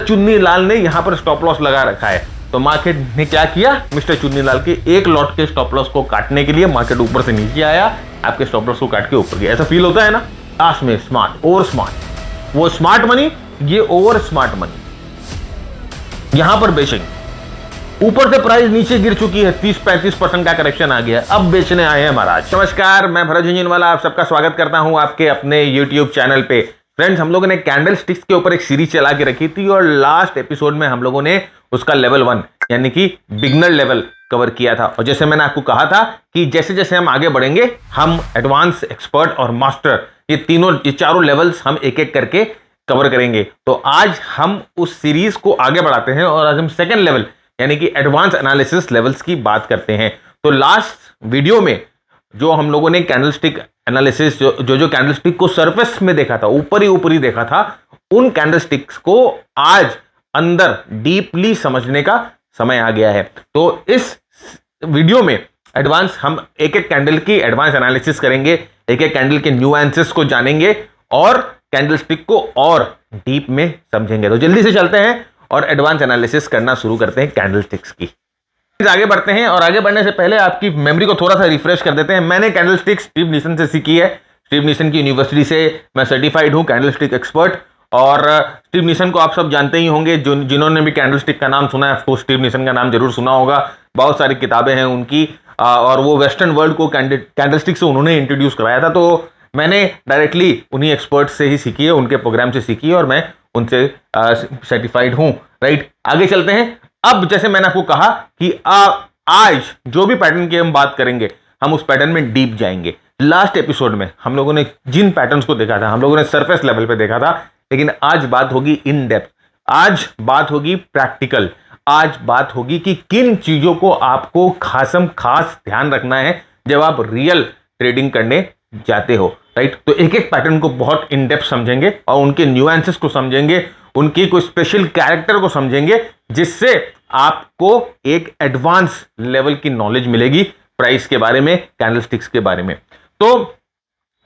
चुन्नी लाल ने यहां पर स्टॉप लॉस लगा रखा है। तो मार्केट ने क्या किया, मिस्टर चुन्नी लाल के एक लॉट के स्टॉप लॉस को काटने के लिए मार्केट ऊपर से नीचे आया, आपके स्टॉप लॉस को काट के ऊपर गया। ऐसा फील होता है ना, लास्ट में स्मार्ट, ओवर स्मार्ट, वो स्मार्ट मनी, ये ओवर स्मार्ट मनी। यहां पर बेचेंगे, ऊपर से प्राइस नीचे गिर चुकी है, 30-35% का करेक्शन आ गया, अब बेचने आए हैं महाराज। नमस्कार, मैं भरत झुंझुनवाला आप सबका स्वागत करता हूं आपके अपने YouTube चैनल पे। फ्रेंड्स, हम लोगों ने कैंडल स्टिक्स के ऊपर एक सीरीज चला के रखी थी और लास्ट एपिसोड में हम लोगों ने उसका लेवल 1 यानी कि बिगनर लेवल कवर किया था। और जैसे मैंने आपको कहा था कि जैसे जैसे हम आगे बढ़ेंगे, हम एडवांस, एक्सपर्ट और मास्टर, ये चारों लेवल्स हम एक एक करके कवर करेंगे। तो आज हम उस सीरीज को आगे बढ़ाते हैं और आज हम सेकेंड लेवल यानी कि एडवांस एनालिसिस लेवल्स की बात करते हैं। तो लास्ट वीडियो में जो हम लोगों ने कैंडलस्टिक एनालिसिस, जो कैंडलस्टिक को सरफेस में देखा था, ऊपर ही देखा था, उन कैंडलस्टिक्स को आज अंदर डीपली समझने का समय आ गया है। तो इस वीडियो में एडवांस हम एक एक कैंडल की एडवांस एनालिसिस करेंगे, एक एक कैंडल के न्यूएंसेस को जानेंगे और कैंडलस्टिक को और डीप में समझेंगे। तो जल्दी से चलते हैं और एडवांस एनालिसिस करना शुरू करते हैं कैंडलस्टिक्स की। आगे बढ़ते हैं और आगे बढ़ने से पहले आपकी मेमोरी को थोड़ा सा रिफ्रेश कर देते हैं। मैंने कैंडलस्टिक्स स्टीव नीसन से सीखी है। स्टीव नीसन की यूनिवर्सिटी से मैं सर्टिफाइड हूं कैंडलस्टिक एक्सपर्ट। और स्टीव नीसन को आप सब जानते ही होंगे, जिन्होंने भी कैंडलस्टिक का नाम सुना है, आपको स्टीव नीसन का नाम जरूर सुना होगा। बहुत सारी किताबें हैं उनकी और वो वेस्टर्न वर्ल्ड को कैंडलस्टिक से उन्होंने इंट्रोड्यूस कराया था। तो मैंने डायरेक्टली उन्हीं एक्सपर्ट से ही सीखी है, उनके प्रोग्राम से सीखी है और मैं उनसे सर्टिफाइड हूं। राइट, आगे चलते हैं। अब जैसे मैंने आपको कहा कि आज जो भी पैटर्न की हम बात करेंगे, हम उस पैटर्न में डीप जाएंगे। लास्ट एपिसोड में हम लोगों ने जिन पैटर्न्स को देखा था, हम लोगों ने सरफेस लेवल पे देखा था, लेकिन आज बात होगी इन डेप्थ, आज बात होगी प्रैक्टिकल, आज बात होगी कि किन चीजों को आपको खास ध्यान रखना है जब आप रियल ट्रेडिंग करने जाते हो। राइट, तो एक एक पैटर्न को बहुत इन डेप्थ समझेंगे और उनके न्यूएंसेस को समझेंगे, उनकी कोई स्पेशल कैरेक्टर को समझेंगे, जिससे आपको एक एडवांस लेवल की नॉलेज मिलेगी प्राइस के बारे में, कैंडलस्टिक्स के बारे में। तो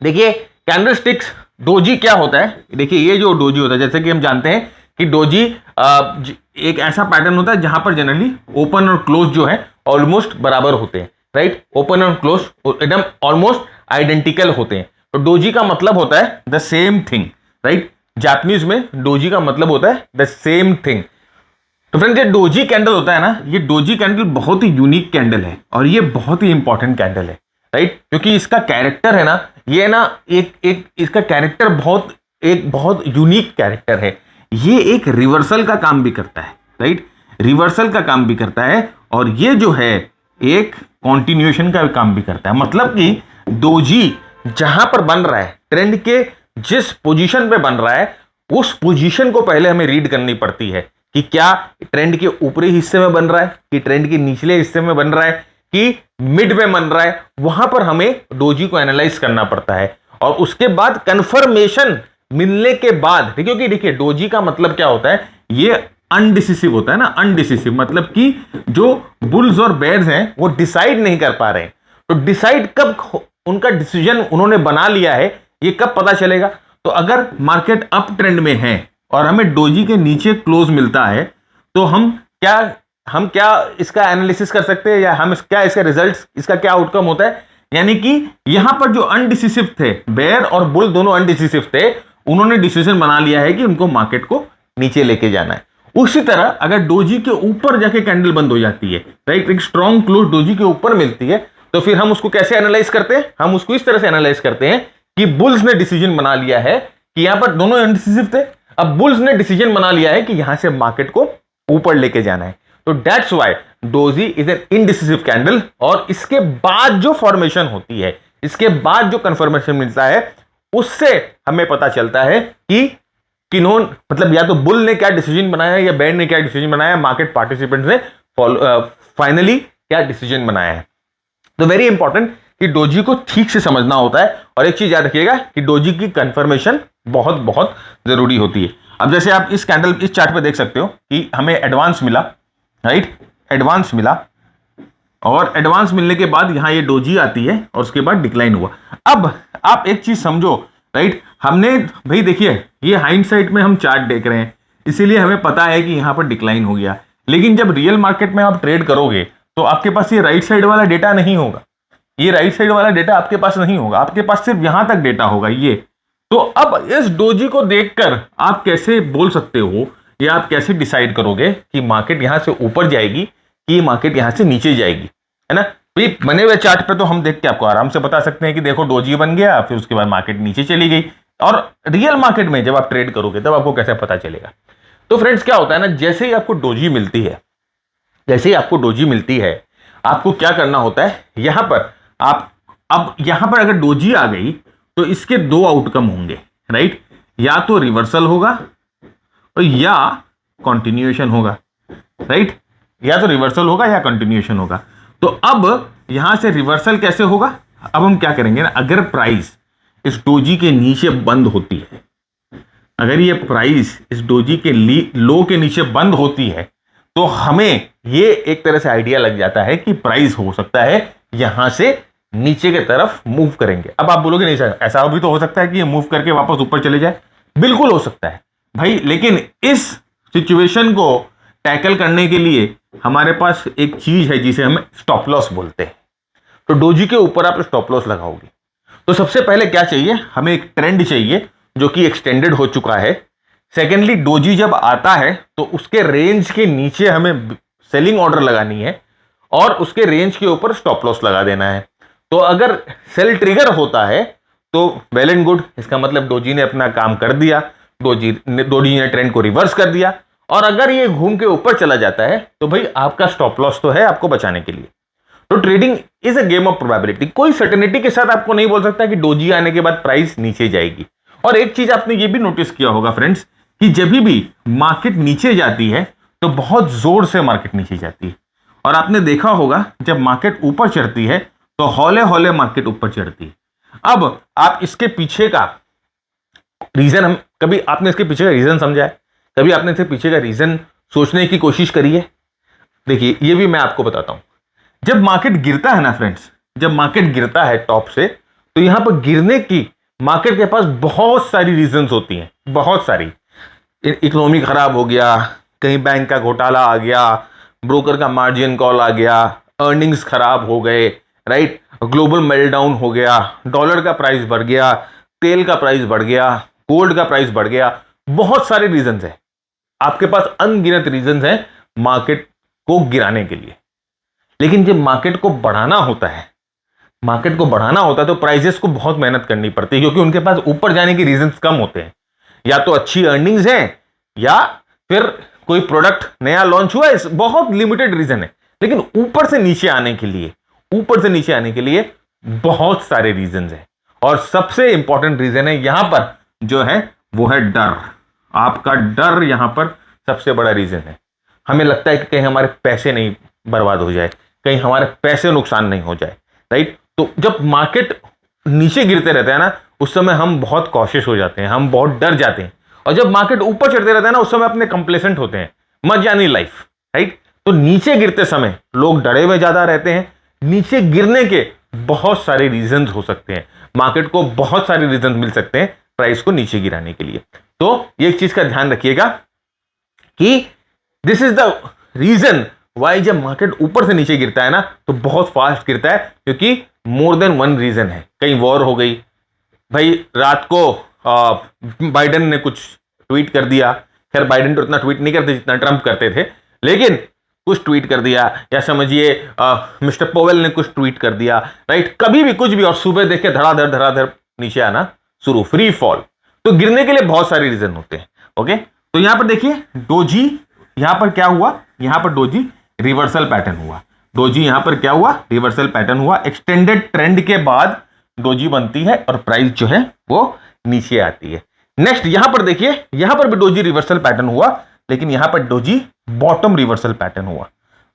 देखिए, कैंडलस्टिक्स, डोजी क्या होता है। देखिए, ये जो डोजी होता है, जैसे कि हम जानते हैं कि डोजी एक ऐसा पैटर्न होता है जहां पर जनरली ओपन और क्लोज जो है ऑलमोस्ट बराबर होते हैं। राइट, ओपन और क्लोज एकदम ऑलमोस्ट आइडेंटिकल होते हैं। तो डोजी का मतलब होता है the same thing. Right, Japanese में डोजी का मतलब होता है द सेम थिंग। तो फ्रेंड्स, ये डोजी कैंडल होता है ना, ये डोजी कैंडल बहुत ही यूनिक कैंडल है और ये बहुत ही इंपॉर्टेंट कैंडल है। राइट, क्योंकि इसका कैरेक्टर है ना, ये ना एक इसका कैरेक्टर बहुत यूनिक कैरेक्टर है। ये एक रिवर्सल का काम भी करता है। राइट, रिवर्सल का काम भी करता है और ये जो है एक कॉन्टिन्यूएशन का काम भी करता है। मतलब कि डोजी जहां पर बन रहा है, ट्रेंड के जिस पोजीशन पे बन रहा है, उस पोजीशन को पहले हमें रीड करनी पड़ती है कि क्या ट्रेंड के ऊपरी हिस्से में बन रहा है, कि ट्रेंड के निचले हिस्से में बन रहा है, कि मिड में बन रहा है। वहां पर हमें डोजी को एनालाइज करना पड़ता है और उसके बाद कंफर्मेशन मिलने के बाद, क्योंकि देखिए डोजी का मतलब क्या होता है, ये अनडिसिसिव होता है ना। अनडिसिसिव मतलब कि जो बुल्स और बेयर्स हैं वो डिसाइड नहीं कर पा रहे हैं। तो डिसाइड कब, उनका डिसीजन उन्होंने बना लिया है, ये कब पता चलेगा। तो अगर मार्केट अप ट्रेंड में है और हमें डोजी के नीचे क्लोज मिलता है, तो हम क्या इसका एनालिसिस कर सकते हैं, या हम क्या इसका रिजल्ट, इसका क्या आउटकम होता है। यानी कि यहां पर जो अनडिसिसिव थे, बेयर और बुल दोनों अनडिसिसिव थे, उन्होंने डिसीजन बना लिया है कि उनको मार्केट को नीचे लेके जाना है। उसी तरह अगर डोजी के ऊपर जाके कैंडल बंद हो जाती है, राइट, एक स्ट्रॉन्ग क्लोज डोजी के ऊपर मिलती है, तो फिर हम उसको कैसे एनालाइज करते हैं, हम उसको इस तरह से एनालाइज करते हैं कि बुल्स ने डिसीजन बना लिया है कि यहां पर दोनों अनडिसिसिव थे, अब बुल्स ने डिसीजन बना लिया है कि यहां से मार्केट को ऊपर लेके जाना है। तो that's why doji is an indecisive candle. और इसके बाद जो फॉर्मेशन होती है, इसके बाद जो कंफर्मेशन मिलता है, उससे हमें पता चलता है कि किन्होंने, मतलब या तो बुल ने क्या डिसीजन बनाया है या बेयर ने क्या डिसीजन बनाया है, मार्केट पार्टिसिपेंट्स ने फाइनली क्या डिसीजन बनाया है। तो वेरी इंपॉर्टेंट कि डोजी को ठीक से समझना होता है। और एक चीज याद रखिएगा कि डोजी की कंफर्मेशन बहुत बहुत जरूरी होती है। अब जैसे आप इस चार्ट पे देख सकते हो कि हमें एडवांस मिला, राइट, एडवांस मिला और एडवांस मिलने के बाद यहां ये डोजी आती है और उसके बाद डिक्लाइन हुआ। अब आप एक चीज समझो, राइट, हमने भाई देखिए ये हाइंडसाइट में हम चार्ट देख रहे हैं, इसीलिए हमें पता है कि यहां पर डिक्लाइन हो गया। लेकिन जब रियल मार्केट में आप ट्रेड करोगे तो आपके पास ये राइट साइड वाला डेटा नहीं होगा, ये राइट साइड वाला डेटा आपके पास नहीं होगा, आपके पास सिर्फ यहां तक डेटा होगा ये। तो अब इस डोजी को देखकर आप कैसे बोल सकते हो या आप कैसे डिसाइड करोगे कि मार्केट यहां से ऊपर जाएगी कि मार्केट यहां से नीचे जाएगी, है ना? भाई बने हुए चार्ट पे तो हम देख के आपको आराम से बता सकते हैं कि देखो डोजी बन गया, फिर उसके बाद मार्केट नीचे चली गई। और रियल मार्केट में जब आप ट्रेड करोगे तब आपको कैसे पता चलेगा? तो फ्रेंड्स क्या होता है ना, जैसे ही आपको डोजी मिलती है, जैसे ही आपको डोजी मिलती है, आपको क्या करना होता है, यहां पर आप अब यहां पर अगर डोजी आ गई तो इसके दो आउटकम होंगे, राइट? या तो रिवर्सल होगा और या कंटिन्यूएशन होगा, राइट? या तो रिवर्सल होगा या कंटिन्यूएशन होगा। तो अब यहां से रिवर्सल कैसे होगा? अब हम क्या करेंगे ना, अगर प्राइस इस डोजी के नीचे बंद होती है, अगर ये प्राइस इस डोजी के लो के नीचे बंद होती है, तो हमें ये एक तरह से आइडिया लग जाता है कि प्राइस हो सकता है यहां से नीचे की तरफ मूव करेंगे। अब आप बोलोगे नहीं सर, ऐसा भी तो हो सकता है कि ये मूव करके वापस ऊपर चले जाए। बिल्कुल हो सकता है भाई, लेकिन इस सिचुएशन को टैकल करने के लिए हमारे पास एक चीज है जिसे हम स्टॉप लॉस बोलते हैं। तो डोजी के ऊपर आप स्टॉप लॉस लगाओगे तो सबसे पहले क्या चाहिए, हमें एक ट्रेंड चाहिए जो कि एक्सटेंडेड हो चुका है। सेकेंडली, डोजी जब आता है तो उसके रेंज के नीचे हमें सेलिंग ऑर्डर लगानी है और उसके रेंज के ऊपर स्टॉप लॉस लगा देना है। तो अगर सेल ट्रिगर होता है तो वेल एंड गुड, इसका मतलब डोजी ने अपना काम कर दिया, डोजी ने ट्रेंड को रिवर्स कर दिया। और अगर ये घूम के ऊपर चला जाता है तो भाई आपका स्टॉप लॉस तो है आपको बचाने के लिए। तो trading is a game of probability. कोई सर्टेनिटी के साथ आपको नहीं बोल सकता कि डोजी आने के बाद प्राइस नीचे जाएगी। और एक चीज आपने ये भी नोटिस किया होगा फ्रेंड्स कि जब भी मार्केट नीचे जाती है तो बहुत जोर से मार्केट नीचे जाती है, और आपने देखा होगा जब मार्केट ऊपर चढ़ती है तो हौले हौले मार्केट ऊपर चढ़ती है। अब आप इसके पीछे का रीजन, हम कभी आपने इसके पीछे का रीजन समझा है? कभी आपने इसके पीछे का रीजन सोचने की कोशिश करी है? देखिए, ये भी मैं आपको बताता हूं। जब मार्केट गिरता है ना फ्रेंड्स, जब मार्केट गिरता है टॉप से, तो यहां पर गिरने की मार्केट के पास बहुत सारी रीजंस होती हैं, बहुत सारी। इकोनॉमी खराब हो गया, कहीं बैंक का घोटाला आ गया, ब्रोकर का मार्जिन कॉल आ गया, अर्निंग्स खराब हो गए, राइट? ग्लोबल मेल्टडाउन हो गया, डॉलर का प्राइस बढ़ गया, तेल का प्राइस बढ़ गया, गोल्ड का प्राइस बढ़ गया। बहुत सारे रीजंस हैं, आपके पास अनगिनत रीजंस हैं मार्केट को गिराने के लिए। लेकिन जब मार्केट को बढ़ाना होता है, मार्केट को बढ़ाना होता है तो प्राइसेस को बहुत मेहनत करनी पड़ती है, क्योंकि उनके पास ऊपर जाने के रीजंस कम होते हैं। या तो अच्छी अर्निंग्स हैं या फिर कोई प्रोडक्ट नया लॉन्च हुआ है, बहुत लिमिटेड रीजन है। लेकिन ऊपर से नीचे आने के लिए, ऊपर से नीचे आने के लिए बहुत सारे रीजंस हैं। और सबसे इंपॉर्टेंट रीजन है यहां पर जो है वो है डर। आपका डर यहां पर सबसे बड़ा रीजन है। हमें लगता है कि कहीं हमारे पैसे नहीं बर्बाद हो जाए, कहीं हमारे पैसे नुकसान नहीं हो जाए, राइट? तो जब मार्केट नीचे गिरते रहता है ना, उस समय हम बहुत कॉशियस हो जाते हैं, हम बहुत डर जाते हैं। और जब मार्केट ऊपर चढ़ते रहता है ना, उस समय अपने कंप्लेसेंट होते हैं, मजा नहीं लाइफ, राइट? तो नीचे गिरते समय लोग डरे हुए ज्यादा रहते हैं। नीचे गिरने के बहुत सारे रीजंस हो सकते हैं, मार्केट को बहुत सारे रीजंस मिल सकते हैं प्राइस को नीचे गिराने के लिए। तो एक चीज का ध्यान रखिएगा कि this is the reason why जब मार्केट ऊपर से नीचे गिरता है ना तो बहुत फास्ट गिरता है, क्योंकि मोर देन वन रीजन है। कहीं वॉर हो गई, भाई रात को बाइडेन ने कुछ ट्वीट कर दिया। खैर बाइडेन तो इतना ट्वीट नहीं करते जितना ट्रंप करते थे, लेकिन कुछ ट्वीट कर दिया, या समझिए मिस्टर पोवेल ने कुछ ट्वीट कर दिया, राइट? कभी भी कुछ भी, और सुबह देख के धड़ाधड़ नीचे आना शुरू, फ्री फॉल। तो गिरने के लिए बहुत सारे रीजन होते हैं। ओके, तो यहां पर देखिए डोजी, यहां पर क्या हुआ, यहां पर डोजी रिवर्सल पैटर्न हुआ। डोजी यहां पर क्या हुआ, रिवर्सल पैटर्न हुआ। एक्सटेंडेड ट्रेंड के बाद डोजी बनती है और प्राइस जो है वो नीचे आती है। नेक्स्ट यहां पर देखिए, यहां पर भी डोजी रिवर्सल पैटर्न हुआ, लेकिन यहां पर डोजी बॉटम रिवर्सल पैटर्न हुआ,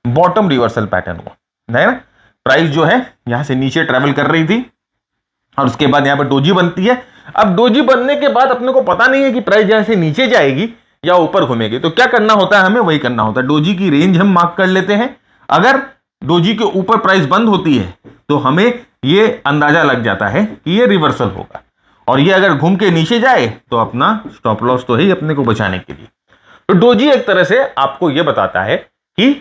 बॉटम रिवर्सल पैटर्न हुआ, नहीं ना? प्राइस जो है यहां से नीचे ट्रेवल कर रही थी और उसके बाद यहां पर डोजी बनती है। अब डोजी बनने के बाद अपने को पता नहीं है कि प्राइस यहां से नीचे जाएगी या ऊपर घूमेगी, तो क्या करना होता है, हमें वही करना होता है। डोजी की रेंज हम मार्क कर लेते हैं। अगर डोजी के ऊपर प्राइस बंद होती है तो हमें ये अंदाजा लग जाता है कि ये रिवर्सल होगा, और ये अगर घूम के नीचे जाए तो अपना स्टॉप लॉस तो है ही अपने को बचाने के लिए। तो डोजी एक तरह से आपको यह बताता है कि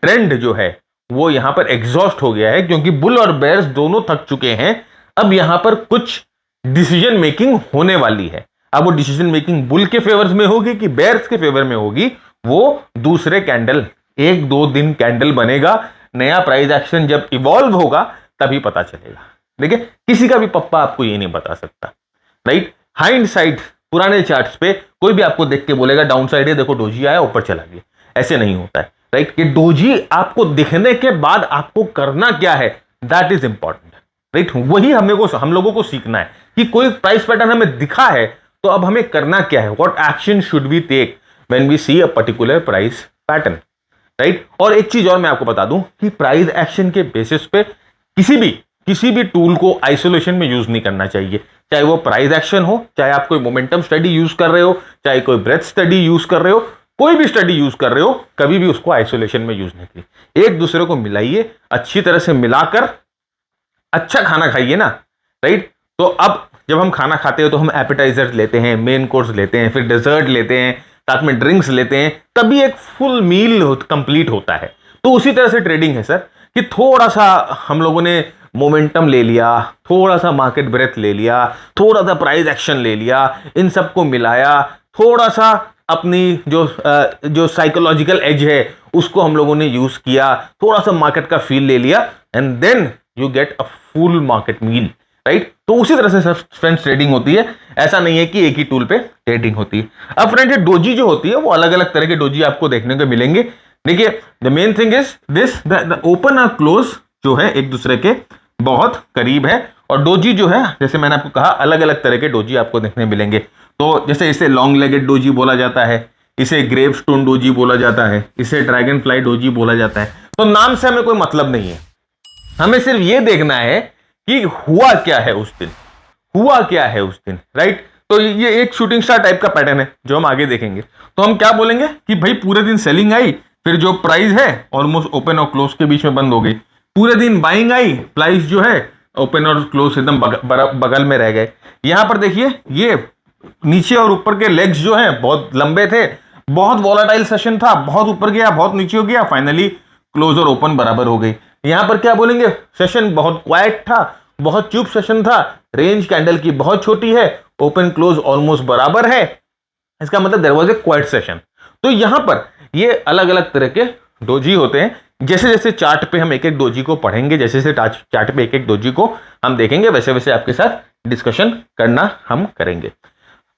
ट्रेंड जो है वो यहां पर एग्जॉस्ट हो गया है, क्योंकि बुल और बेयर्स दोनों थक चुके हैं। अब यहां पर कुछ डिसीजन मेकिंग होने वाली है। अब वो डिसीजन मेकिंग बुल के फेवर में होगी कि बेयर्स के फेवर में होगी, वो दूसरे कैंडल, 1-2 दिन कैंडल बनेगा, नया प्राइस एक्शन जब इवॉल्व होगा तभी पता चलेगा। देखिए, किसी का भी पप्पा आपको ये नहीं बता सकता, राइट। हाइंड साइड पुराने चार्ट्स पे कोई भी आपको देख के बोलेगा डाउन साइड है, देखो डोजी आया ऊपर चला गया, ऐसे नहीं होता है, राइट। कि डोजी आपको दिखने के बाद आपको करना क्या है, दैट इज इंपॉर्टेंट, राइट। वही हम लोगों को सीखना है कि कोई प्राइस पैटर्न हमें दिखा है तो अब हमें करना क्या है, what action should we take when we see a particular price pattern, right. और एक चीज और मैं आपको बता दूं कि प्राइस एक्शन के बेसिस पे किसी भी टूल को आइसोलेशन में यूज नहीं करना चाहिए, चाहे वो प्राइस एक्शन हो, चाहे आप कोई मोमेंटम स्टडी यूज कर रहे हो, चाहे कोई ब्रेथ स्टडी यूज कर रहे हो, कोई भी स्टडी यूज कर रहे हो, कभी भी उसको आइसोलेशन में यूज नहीं करिए। एक दूसरे को मिलाइए, अच्छी तरह से मिलाकर अच्छा खाना खाइए ना, राइट। तो अब जब हम खाना खाते हो तो हम एपेटाइजर लेते हैं, मेन कोर्स लेते हैं, फिर डेजर्ट लेते हैं, साथ में ड्रिंक्स लेते हैं, तभी एक फुल मील कंप्लीट होता है। तो उसी तरह से ट्रेडिंग है सर, कि थोड़ा सा हम लोगों ने मोमेंटम ले लिया, थोड़ा सा मार्केट ब्रेथ ले लिया, थोड़ा सा प्राइस एक्शन ले लिया, इन सबको मिलाया, थोड़ा सा अपनी जो साइकोलॉजिकल एज है उसको हम लोगों ने यूज किया, थोड़ा सा मार्केट का फील ले लिया, and then you get a full market meal, right. तो उसी तरह से फ्रेंड्स ट्रेडिंग होती है, ऐसा नहीं है कि एक ही टूल पे ट्रेडिंग होती है। अब फ्रेंड्स, डोजी जो होती है वो अलग अलग तरह के डोजी आपको देखने को मिलेंगे। देखिए, the main thing is this, the open और क्लोज जो है एक दूसरे के बहुत करीब है, और डोजी जो है जैसे मैंने आपको कहा अलग अलग तरह के डोजी आपको देखने मिलेंगे। तो जैसे इसे लॉन्ग लेगेड डोजी बोला जाता है, इसे ग्रेव स्टोन डोजी बोला जाता है, इसे ड्रैगन फ्लाई डोजी बोला जाता है। तो नाम से हमें कोई मतलब नहीं है, हमें सिर्फ ये देखना है कि हुआ क्या है उस दिन, राइट। तो ये एक शूटिंग स्टार टाइप का पैटर्न है जो हम आगे देखेंगे। तो हम क्या बोलेंगे कि भाई पूरे दिन सेलिंग आई, फिर जो प्राइस है ऑलमोस्ट ओपन और क्लोज के बीच में बंद हो गई, पूरे दिन बाइंग आई, प्राइस जो है ओपन और क्लोज एकदम बगल में रह गए। यहां पर देखिए, ये नीचे और ऊपर के लेग्स जो हैं बहुत लंबे थे, बहुत वॉलेटाइल सेशन था, बहुत ऊपर गया, बहुत नीचे हो गया, फाइनली क्लोज और ओपन बराबर हो गई। यहां पर क्या बोलेंगे, सेशन बहुत क्वाइट था, बहुत चुप सेशन था, रेंज कैंडल की बहुत छोटी है, ओपन क्लोज ऑलमोस्ट बराबर है, इसका मतलब there was a quiet session. तो यहां पर ये अलग अलग तरह के डोजी होते हैं। जैसे जैसे चार्ट पे हम एक एक डोजी को पढ़ेंगे, जैसे जैसे चार्ट पे एक एक डोजी को हम देखेंगे, वैसे वैसे आपके साथ डिस्कशन करना हम करेंगे।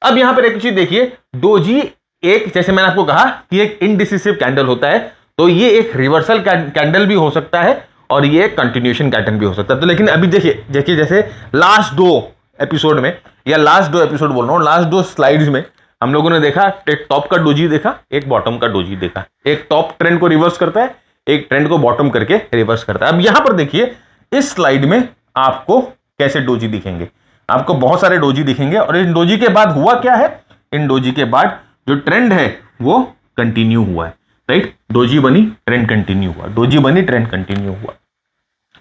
अब यहां पर एक चीज देखिए, डोजी एक, जैसे मैंने आपको कहा कि एक इनडिसिसिव कैंडल होता है, तो ये एक रिवर्सल कैंडल भी हो सकता है और ये एक कंटिन्यूएशन पैटर्न भी हो सकता है। तो लेकिन अभी देखिए जैसे लास्ट दो एपिसोड में, या लास्ट दो एपिसोड बोल रहा हूं, लास्ट दो स्लाइड्स में हम लोगों ने देखा, एक टॉप का डोजी देखा, एक बॉटम का डोजी देखा। एक टॉप ट्रेंड को रिवर्स करता है, एक ट्रेंड को बॉटम करके रिवर्स करता है। अब यहां पर देखिए इस स्लाइड में आपको कैसे डोजी दिखेंगे, आपको बहुत सारे डोजी दिखेंगे, और इन डोजी के बाद हुआ क्या है, इन डोजी के बाद जो ट्रेंड है वो कंटिन्यू हुआ है, राइट। डोजी बनी, ट्रेंड कंटिन्यू हुआ, डोजी बनी, ट्रेंड कंटिन्यू हुआ।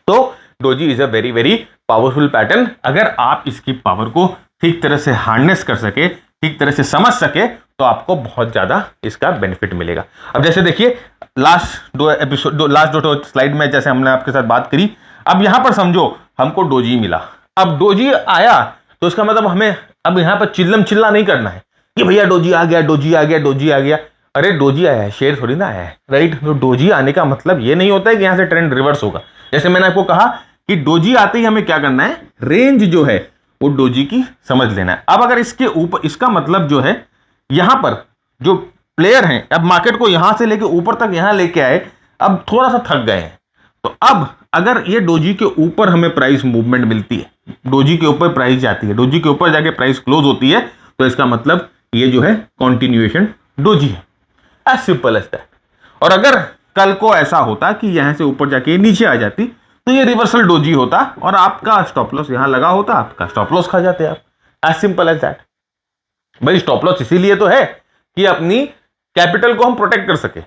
तो doji is a very very powerful pattern. अगर आप इसकी पावर को ठीक तरह से हार्नेस कर सके, ठीक तरह से समझ सके, तो आपको बहुत ज्यादा इसका बेनिफिट मिलेगा। अब जैसे देखिए लास्ट दो स्लाइड में जैसे हमने आपके साथ बात करी, अब यहां पर समझो हमको डोजी मिला, अब डोजी आया तो इसका मतलब हमें अब यहां पर चिल्ला नहीं करना है कि भैया डोजी आ गया, डोजी आ गया, डोजी आ गया। अरे डोजी आया है, शेयर थोड़ी ना आया है, राइट। तो डोजी आने का मतलब ये नहीं होता है कि यहां से ट्रेंड रिवर्स होगा। जैसे मैंने आपको कहा कि डोजी आते ही हमें क्या करना है, रेंज जो है वो डोजी की समझ लेना है। अब अगर इसके ऊपर, इसका मतलब जो है यहां पर जो प्लेयर हैं, अब मार्केट को यहां से लेके ऊपर तक यहां लेके आए, अब थोड़ा सा थक गए हैं, तो अब अगर ये डोजी के ऊपर हमें प्राइस मूवमेंट मिलती है, डोजी के ऊपर प्राइस जाती है, डोजी के ऊपर जाके प्राइस क्लोज होती है, तो इसका मतलब ये जो है कॉन्टिन्यूएशन डोजी है, एज सिंपल एज दैट। और अगर कल को ऐसा होता कि यहां से ऊपर जाके नीचे आ जाती, तो ये रिवर्सल डोजी होता और आपका स्टॉप लॉस यहां लगा होता, आपका स्टॉप लॉस खा जाते आप, एज सिंपल एज दैट। भाई स्टॉप लॉस इसीलिए तो है कि अपनी कैपिटल को हम प्रोटेक्ट कर सके,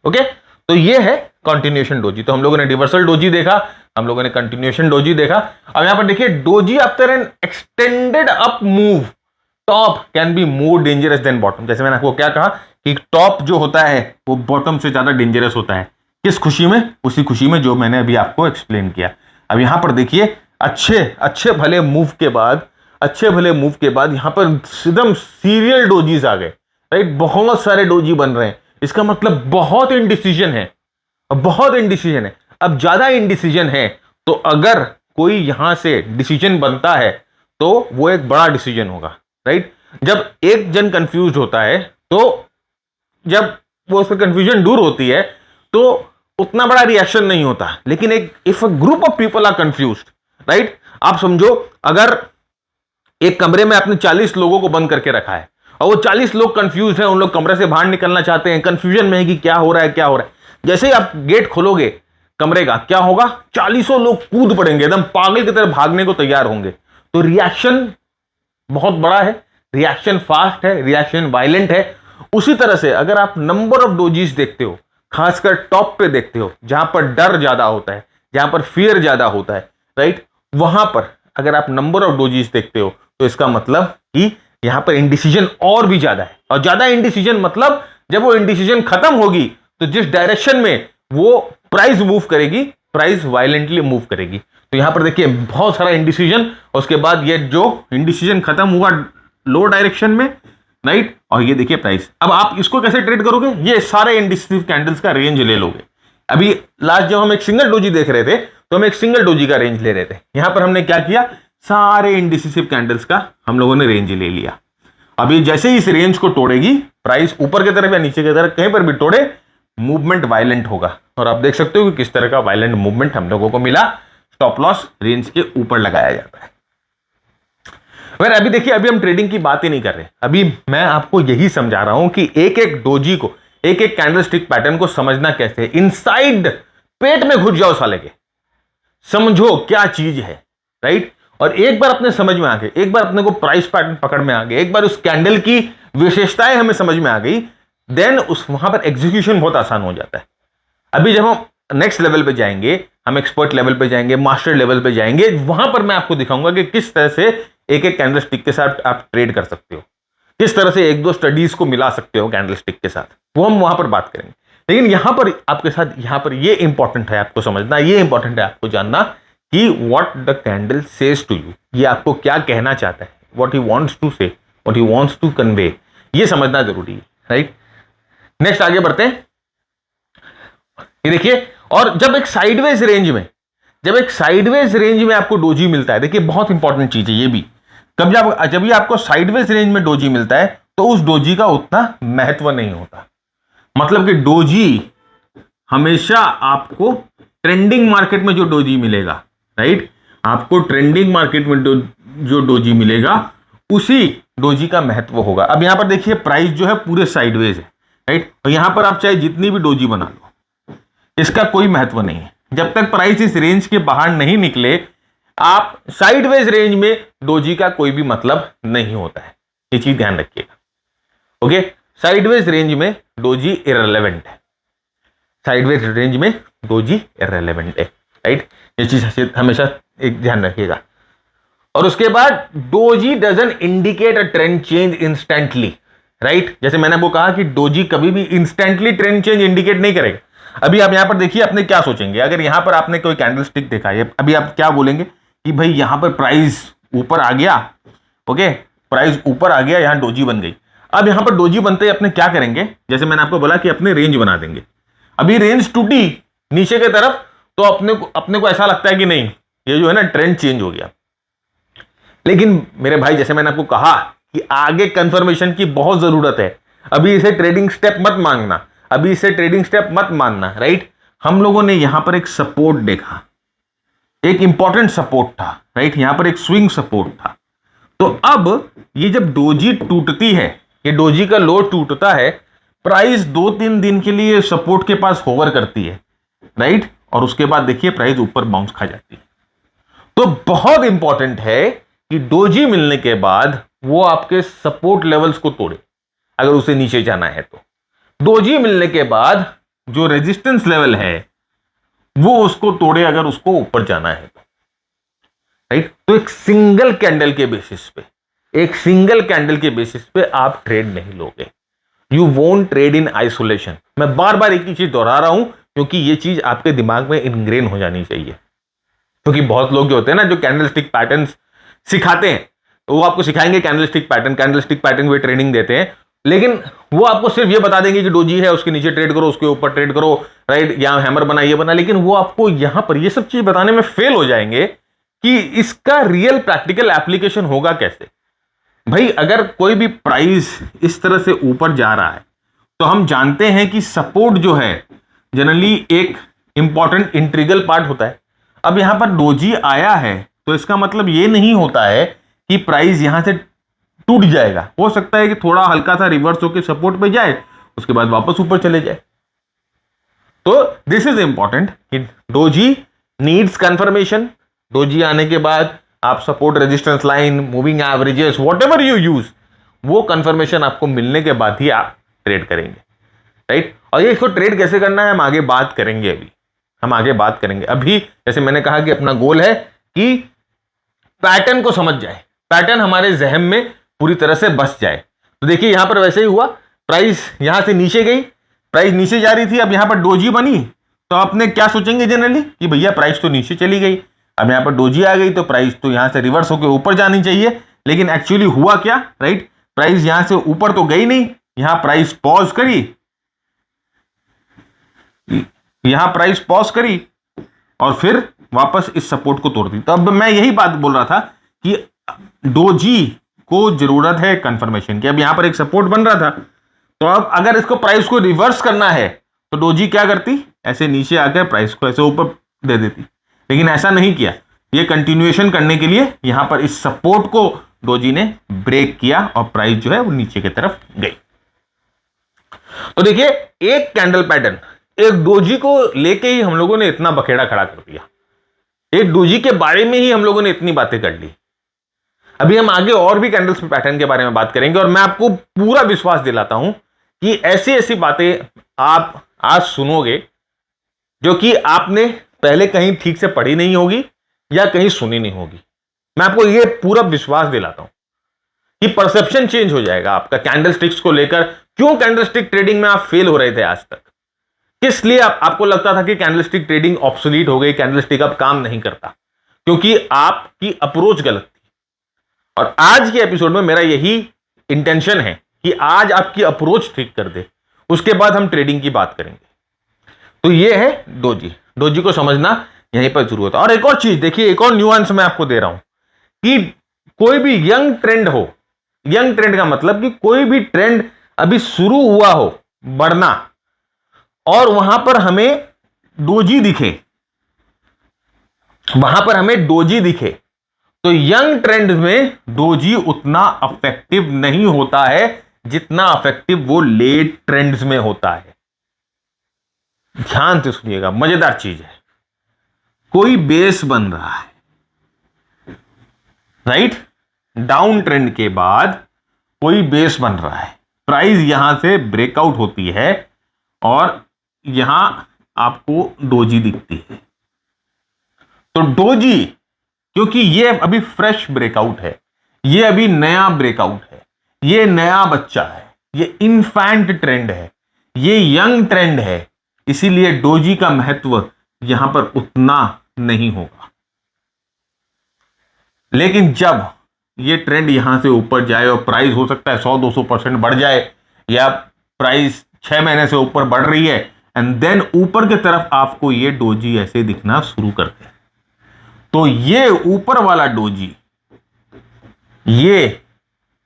ओके। तो ये है कंटिन्यूएशन डोजी। तो हम लोगों ने रिवर्सल डोजी देखा, हम लोगों ने कंटिन्यूएशन डोजी देखा। अब यहां पर देखिए, doji after N extended up move, top can be more dangerous than bottom. जैसे मैंने आपको क्या कहा कि टॉप जो होता है वो बॉटम से ज्यादा डेंजरस होता है। किस खुशी में? उसी खुशी में जो मैंने अभी आपको एक्सप्लेन किया। अब यहां पर देखिए अच्छे अच्छे भले मूव के बाद यहां पर एकदम सीरियल डोजीज आ गए, राइट। बहुत सारे डोजी बन रहे हैं, इसका मतलब बहुत इनडिसीजन है, बहुत इनडिसीजन है। अब ज्यादा इनडिसीजन है तो अगर कोई यहां से डिसीजन बनता है तो वो एक बड़ा डिसीजन होगा, राइट। जब एक जन कंफ्यूज होता है तो जब वो उसका कंफ्यूजन दूर होती है तो उतना बड़ा रिएक्शन नहीं होता। लेकिन if a group of people are confused, right, आप समझो अगर एक कमरे में आपने 40 लोगों को बंद करके रखा है और वो 40 लोग कंफ्यूज हैं, उन लोग कमरे से बाहर निकलना चाहते हैं, कंफ्यूजन में है कि क्या हो रहा है क्या हो रहा है। जैसे ही आप गेट खोलोगे कमरे का, क्या होगा? 40 लोग कूद पड़ेंगे, एकदम पागल की तरह भागने को तैयार होंगे। तो रिएक्शन बहुत बड़ा है, रिएक्शन फास्ट है, रिएक्शन वायलेंट है। उसी तरह से अगर आप नंबर ऑफ डोजीज देखते हो, खासकर टॉप पे देखते हो जहां पर डर ज्यादा होता है, जहां पर फियर ज्यादा होता है, राइट, वहां पर अगर आप नंबर ऑफ डोजीज देखते हो तो इसका मतलब कि यहां पर इंडिसीजन और भी ज्यादा है। और ज्यादा इंडिसीजन मतलब जब वो इंडिसीजन खत्म होगी तो जिस डायरेक्शन में वो प्राइस मूव करेगी, प्राइस वायलेंटली मूव करेगी। तो यहां पर देखिए बहुत सारा इंडिसीजन, उसके बाद ये जो इंडिसीजन खत्म हुआ लो डायरेक्शन में, राइट, और ये देखिए प्राइस। अब आप इसको कैसे ट्रेड करोगे? ये सारे इंडिसिसिव कैंडल्स का रेंज ले लोगे। अभी लास्ट जब हम एक सिंगल डोजी देख रहे थे तो हम एक सिंगल डोजी का रेंज ले रहे थे। यहां पर हमने क्या किया? सारे इंडिसिसिव कैंडल्स का हम लोगों ने रेंज ले लिया। अभी जैसे ही इस रेंज को तोड़ेगी प्राइस, ऊपर की तरफ या नीचे की तरफ कहीं पर भी तोड़े, मूवमेंट वायलेंट होगा। और आप देख सकते हो कि किस तरह का वायलेंट मूवमेंट हम लोगों को मिला। स्टॉप लॉस रेंज के ऊपर लगाया जाता है। वैसे अभी देखिए, अभी हम ट्रेडिंग की बात ही नहीं कर रहे, अभी मैं आपको यही समझा रहा हूं कि एक एक डोजी को, एक एक कैंडलस्टिक पैटर्न को समझना कैसे है। इनसाइड पेट में घुस जाओ साले के, समझो क्या चीज है, राइट। और एक बार अपने समझ में आ गए, एक बार अपने को प्राइस पैटर्न पकड़ में आ गए, एक बार उस कैंडल की विशेषताएं हमें समझ में आ गई, देन उस वहां पर एग्जीक्यूशन बहुत आसान हो जाता है। अभी जब हम नेक्स्ट लेवल पे जाएंगे, हम एक्सपर्ट लेवल पे जाएंगे, मास्टर लेवल पे जाएंगे, वहां पर मैं आपको दिखाऊंगा कि किस तरह से एक एक कैंडलस्टिक के साथ आप ट्रेड कर सकते हो, किस तरह से एक दो स्टडीज को मिला सकते हो कैंडलस्टिक के साथ, वो हम वहां पर बात करेंगे। लेकिन यहां पर आपके साथ, यहां पर ये इंपॉर्टेंट है आपको समझना, ये इंपॉर्टेंट है आपको जानना कि what the candle says to you, ये आपको क्या कहना चाहता है, what he wants to say, what he wants to convey, ये समझना जरूरी है, राइट। नेक्स्ट आगे बढ़ते हैं। ये देखिए, और जब एक साइडवेज रेंज में आपको डोजी मिलता है, देखिए बहुत इंपॉर्टेंट चीज है ये भी, जब भी आपको साइडवेज रेंज में डोजी मिलता है तो उस डोजी का उतना महत्व नहीं होता। मतलब कि डोजी हमेशा आपको ट्रेंडिंग मार्केट में जो डोजी मिलेगा, राइट, आपको ट्रेंडिंग मार्केट में जो डोजी मिलेगा उसी डोजी का महत्व होगा। अब यहां पर देखिए प्राइस जो है पूरे साइडवेज है, राइट, तो यहां पर आप चाहे जितनी भी डोजी बना लो, इसका कोई महत्व नहीं है। जब तक प्राइस इस रेंज के बाहर नहीं निकले, आप साइडवेज रेंज में डोजी का कोई भी मतलब नहीं होता है, ये चीज ध्यान रखिएगा। ओके, साइडवेज रेंज में डोजी इररिलेवेंट है, साइडवेज रेंज में डोजी इररिलेवेंट है, राइट, ये चीज हमेशा एक ध्यान रखिएगा। और उसके बाद doji doesn't indicate a trend change instantly, right. जैसे मैंने वो कहा कि डोजी कभी भी इंस्टेंटली ट्रेंड चेंज इंडिकेट नहीं करेगा। अभी आप यहां पर देखिए, अपने क्या सोचेंगे, अगर यहां पर आपने कोई कैंडलस्टिक देखा है, अभी आप क्या बोलेंगे कि भाई यहां पर प्राइस ऊपर आ गया, ओके, प्राइस ऊपर आ गया, यहां डोजी बन गई। अब यहां पर डोजी बनते ही अपने क्या करेंगे, जैसे मैंने आपको बोला कि अपने रेंज बना देंगे। अभी रेंज टूटी नीचे की तरफ तो अपने को ऐसा लगता है कि नहीं, ये जो है ना ट्रेंड चेंज हो गया। लेकिन मेरे भाई, जैसे मैंने आपको कहा कि आगे कंफर्मेशन की बहुत जरूरत है, अभी इसे ट्रेडिंग स्टेप मत मांगना, अभी इसे ट्रेडिंग स्टेप मत मानना, राइट। हम लोगों ने यहां पर एक सपोर्ट देखा, एक इंपॉर्टेंट सपोर्ट था, राइट, यहां पर एक स्विंग सपोर्ट था। तो अब ये जब डोजी टूटती है, ये डोजी का लो टूटता है, प्राइस 2-3 दिन के लिए सपोर्ट के पास होवर करती है, राइट, और उसके बाद देखिए प्राइस ऊपर बाउंस खा जाती है। तो बहुत इंपॉर्टेंट है कि डोजी मिलने के बाद वो आपके सपोर्ट लेवल्स को तोड़े, अगर उसे नीचे जाना है तो। डोजी मिलने के बाद जो रेजिस्टेंस लेवल है वो उसको तोड़े, अगर उसको ऊपर जाना है तो, राइट। तो एक सिंगल कैंडल के बेसिस पे आप ट्रेड नहीं लोगे। You won't trade in isolation. मैं बार बार एक ही चीज दोहरा रहा हूं क्योंकि ये चीज आपके दिमाग में इनग्रेन हो जानी चाहिए। क्योंकि बहुत लोग जो होते हैं ना, जो कैंडलस्टिक पैटर्न्स सिखाते हैं, तो वो आपको सिखाएंगे कैंडलस्टिक पैटर्न वे ट्रेनिंग देते हैं, लेकिन वो आपको सिर्फ ये बता देंगे कि डोजी है, उसके नीचे ट्रेड करो, उसके ऊपर ट्रेड करो, राइट, या हैमर बना, ये बना, लेकिन वो आपको यहां पर ये सब चीज बताने में फेल हो जाएंगे कि इसका रियल प्रैक्टिकल एप्लीकेशन होगा कैसे। भाई अगर कोई भी प्राइस इस तरह से ऊपर जा रहा है तो हम जानते हैं कि सपोर्ट जो है जनरली एक इंपॉर्टेंट इंट्रीगल पार्ट होता है। अब यहां पर डोजी आया है तो इसका मतलब ये नहीं होता है कि प्राइस यहां से टूट जाएगा। हो सकता है कि थोड़ा हल्का सा रिवर्स होकर सपोर्ट पे जाए, उसके बाद वापस ऊपर चले जाए। तो दिस इज इंपॉर्टेंट कि डोजी नीड्स कंफर्मेशन। डोजी आने के बाद आप support, resistance line, moving averages, whatever you use, वो कंफर्मेशन आपको मिलने के बाद ही आप ट्रेड करेंगे, राइट। और ये इसको ट्रेड कैसे करना है हम आगे बात करेंगे। अभी जैसे मैंने कहा कि अपना गोल है कि पैटर्न को समझ जाए, पैटर्न हमारे जहन में पूरी तरह से बस जाए। तो देखिए यहां पर वैसे ही हुआ, प्राइस यहां से नीचे गई, प्राइस नीचे जा रही थी, अब यहां पर डोजी बनी, तो आपने क्या सोचेंगे जनरली कि भैया प्राइस तो नीचे चली गई, अब यहां पर डोजी आ गई तो प्राइस तो यहां से रिवर्स होकर ऊपर जानी चाहिए। लेकिन एक्चुअली हुआ क्या, राइट, प्राइस यहां से ऊपर तो गई नहीं, यहां प्राइस पॉज करी, और फिर वापस इस सपोर्ट को तोड़ दी। तो अब मैं यही बात बोल रहा था कि डोजी को जरूरत है कंफर्मेशन की। अब यहां पर एक सपोर्ट बन रहा था, तो अब अगर इसको प्राइस को रिवर्स करना है तो डोजी क्या करती, ऐसे नीचे आकर प्राइस को ऐसे ऊपर दे देती, लेकिन ऐसा नहीं किया। ये कंटिन्यूएशन करने के लिए यहां पर इस सपोर्ट को डोजी ने ब्रेक किया और प्राइस जो है वो नीचे की तरफ गई। तो देखिए एक कैंडल पैटर्न, एक डोजी को लेके ही हम लोगों ने इतना बखेड़ा खड़ा कर दिया, एक डोजी के बारे में ही हम लोगों ने इतनी बातें कर ली। अभी हम आगे और भी कैंडल्स पैटर्न के बारे में बात करेंगे और मैं आपको पूरा विश्वास दिलाता हूं कि ऐसी ऐसी बातें आप आज सुनोगे जो कि आपने पहले कहीं ठीक से पढ़ी नहीं होगी या कहीं सुनी नहीं होगी। मैं आपको यह पूरा विश्वास दिलाता हूं कि परसेप्शन चेंज हो जाएगा आपका कैंडलस्टिक्स को लेकर। क्यों कैंडलस्टिक ट्रेडिंग में आप फेल हो रहे थे आज तक, किस लिए आपको लगता था कि कैंडलस्टिक ट्रेडिंग ऑब्सोलीट हो गई, कैंडलस्टिक अब काम नहीं करता, क्योंकि आपकी अप्रोच गलत थी। और आज के एपिसोड में मेरा यही इंटेंशन है कि आज आपकी अप्रोच ठीक कर दे, उसके बाद हम ट्रेडिंग की बात करेंगे। तो ये है डोजी को समझना यहीं पर जरूरत है। और एक और चीज देखिए, एक और न्यूआंस मैं आपको दे रहा हूं कि कोई भी यंग ट्रेंड हो, यंग ट्रेंड का मतलब कि कोई भी ट्रेंड अभी शुरू हुआ हो बढ़ना और वहां पर हमें डोजी दिखे, तो यंग ट्रेंड में डोजी उतना अफेक्टिव नहीं होता है जितना अफेक्टिव वो लेट ट्रेंड्स में होता है। ध्यान से सुनिएगा, मजेदार चीज है। कोई बेस बन रहा है, राइट, डाउन ट्रेंड के बाद कोई बेस बन रहा है, प्राइस यहां से ब्रेकआउट होती है और यहां आपको डोजी दिखती है। तो डोजी, क्योंकि ये अभी फ्रेश ब्रेकआउट है, ये अभी नया ब्रेकआउट है, ये नया बच्चा है, ये इन्फैंट ट्रेंड है, ये यंग ट्रेंड है, इसीलिए डोजी का महत्व यहां पर उतना नहीं होगा। लेकिन जब ये ट्रेंड यहां से ऊपर जाए और प्राइस हो सकता है 100-200% बढ़ जाए, या प्राइस 6 महीने से ऊपर बढ़ रही है एंड देन ऊपर की तरफ आपको ये डोजी ऐसे दिखना शुरू करते हैं, तो ये ऊपर वाला डोजी ये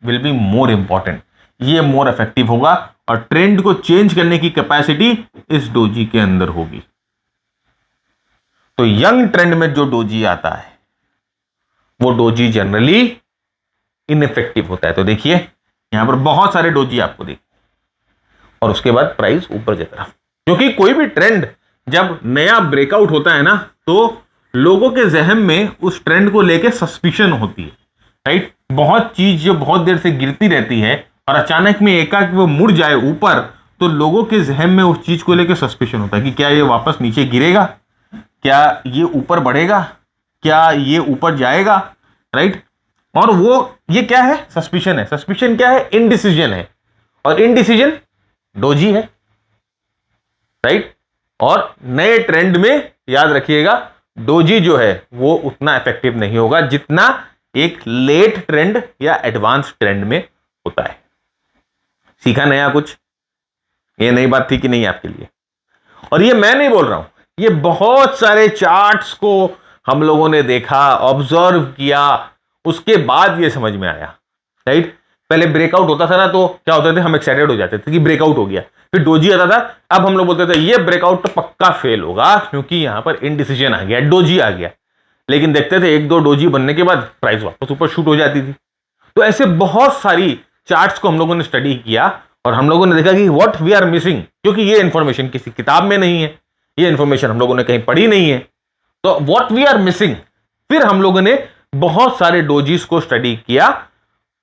विल बी मोर इंपॉर्टेंट, ये मोर इफेक्टिव होगा और ट्रेंड को चेंज करने की कैपेसिटी इस डोजी के अंदर होगी। तो यंग ट्रेंड में जो डोजी आता है वो डोजी जनरली इनइफेक्टिव होता है। तो देखिए यहां पर बहुत सारे डोजी आपको देखिए और उसके बाद प्राइस ऊपर की तरफ, क्योंकि कोई भी ट्रेंड जब नया ब्रेकआउट होता है ना, तो लोगों के जहन में उस ट्रेंड को लेके सस्पिशन होती है, राइट। बहुत चीज जो बहुत देर से गिरती रहती है और अचानक में एकाएक वो मुड़ जाए ऊपर, तो लोगों के जहन में उस चीज को लेके सस्पिशन होता है कि क्या ये वापस नीचे गिरेगा, क्या ये ऊपर बढ़ेगा, क्या ये ऊपर जाएगा, राइट। और वो ये क्या है, सस्पिशन है। सस्पिशन क्या है, इनडिसीजन है, और इनडिसीजन डोजी है, राइट। और नए ट्रेंड में याद रखिएगा डोजी जो है वो उतना इफेक्टिव नहीं होगा जितना एक लेट ट्रेंड या एडवांस ट्रेंड में होता है। सीखा नया कुछ? ये नई बात थी कि नहीं आपके लिए? और ये मैं नहीं बोल रहा हूं, ये बहुत सारे चार्ट्स को हम लोगों ने देखा, ऑब्जर्व किया, उसके बाद ये समझ में आया, राइट। पहले ब्रेकआउट होता था ना तो क्या होता था, हम एक्साइटेड हो जाते थे कि ब्रेकआउट हो गया, फिर डोजी आता था, अब हम लोग बोलते थे ये ब्रेकआउट तो पक्का फेल होगा क्योंकि यहां पर इनडिसीजन आ गया, डोजी आ गया। लेकिन देखते थे एक दो डोजी बनने के बाद प्राइस वापस ऊपर शूट हो जाती थी। तो ऐसे बहुत सारी चार्ट्स को हम लोगों ने स्टडी किया और हम लोगों ने देखा कि व्हाट वी आर मिसिंग, क्योंकि ये इंफॉर्मेशन किसी किताब में नहीं है, ये इंफॉर्मेशन हम लोगों ने कहीं पढ़ी नहीं है। तो व्हाट वी आर मिसिंग, फिर हम लोगों ने बहुत सारे डोजीज को स्टडी किया,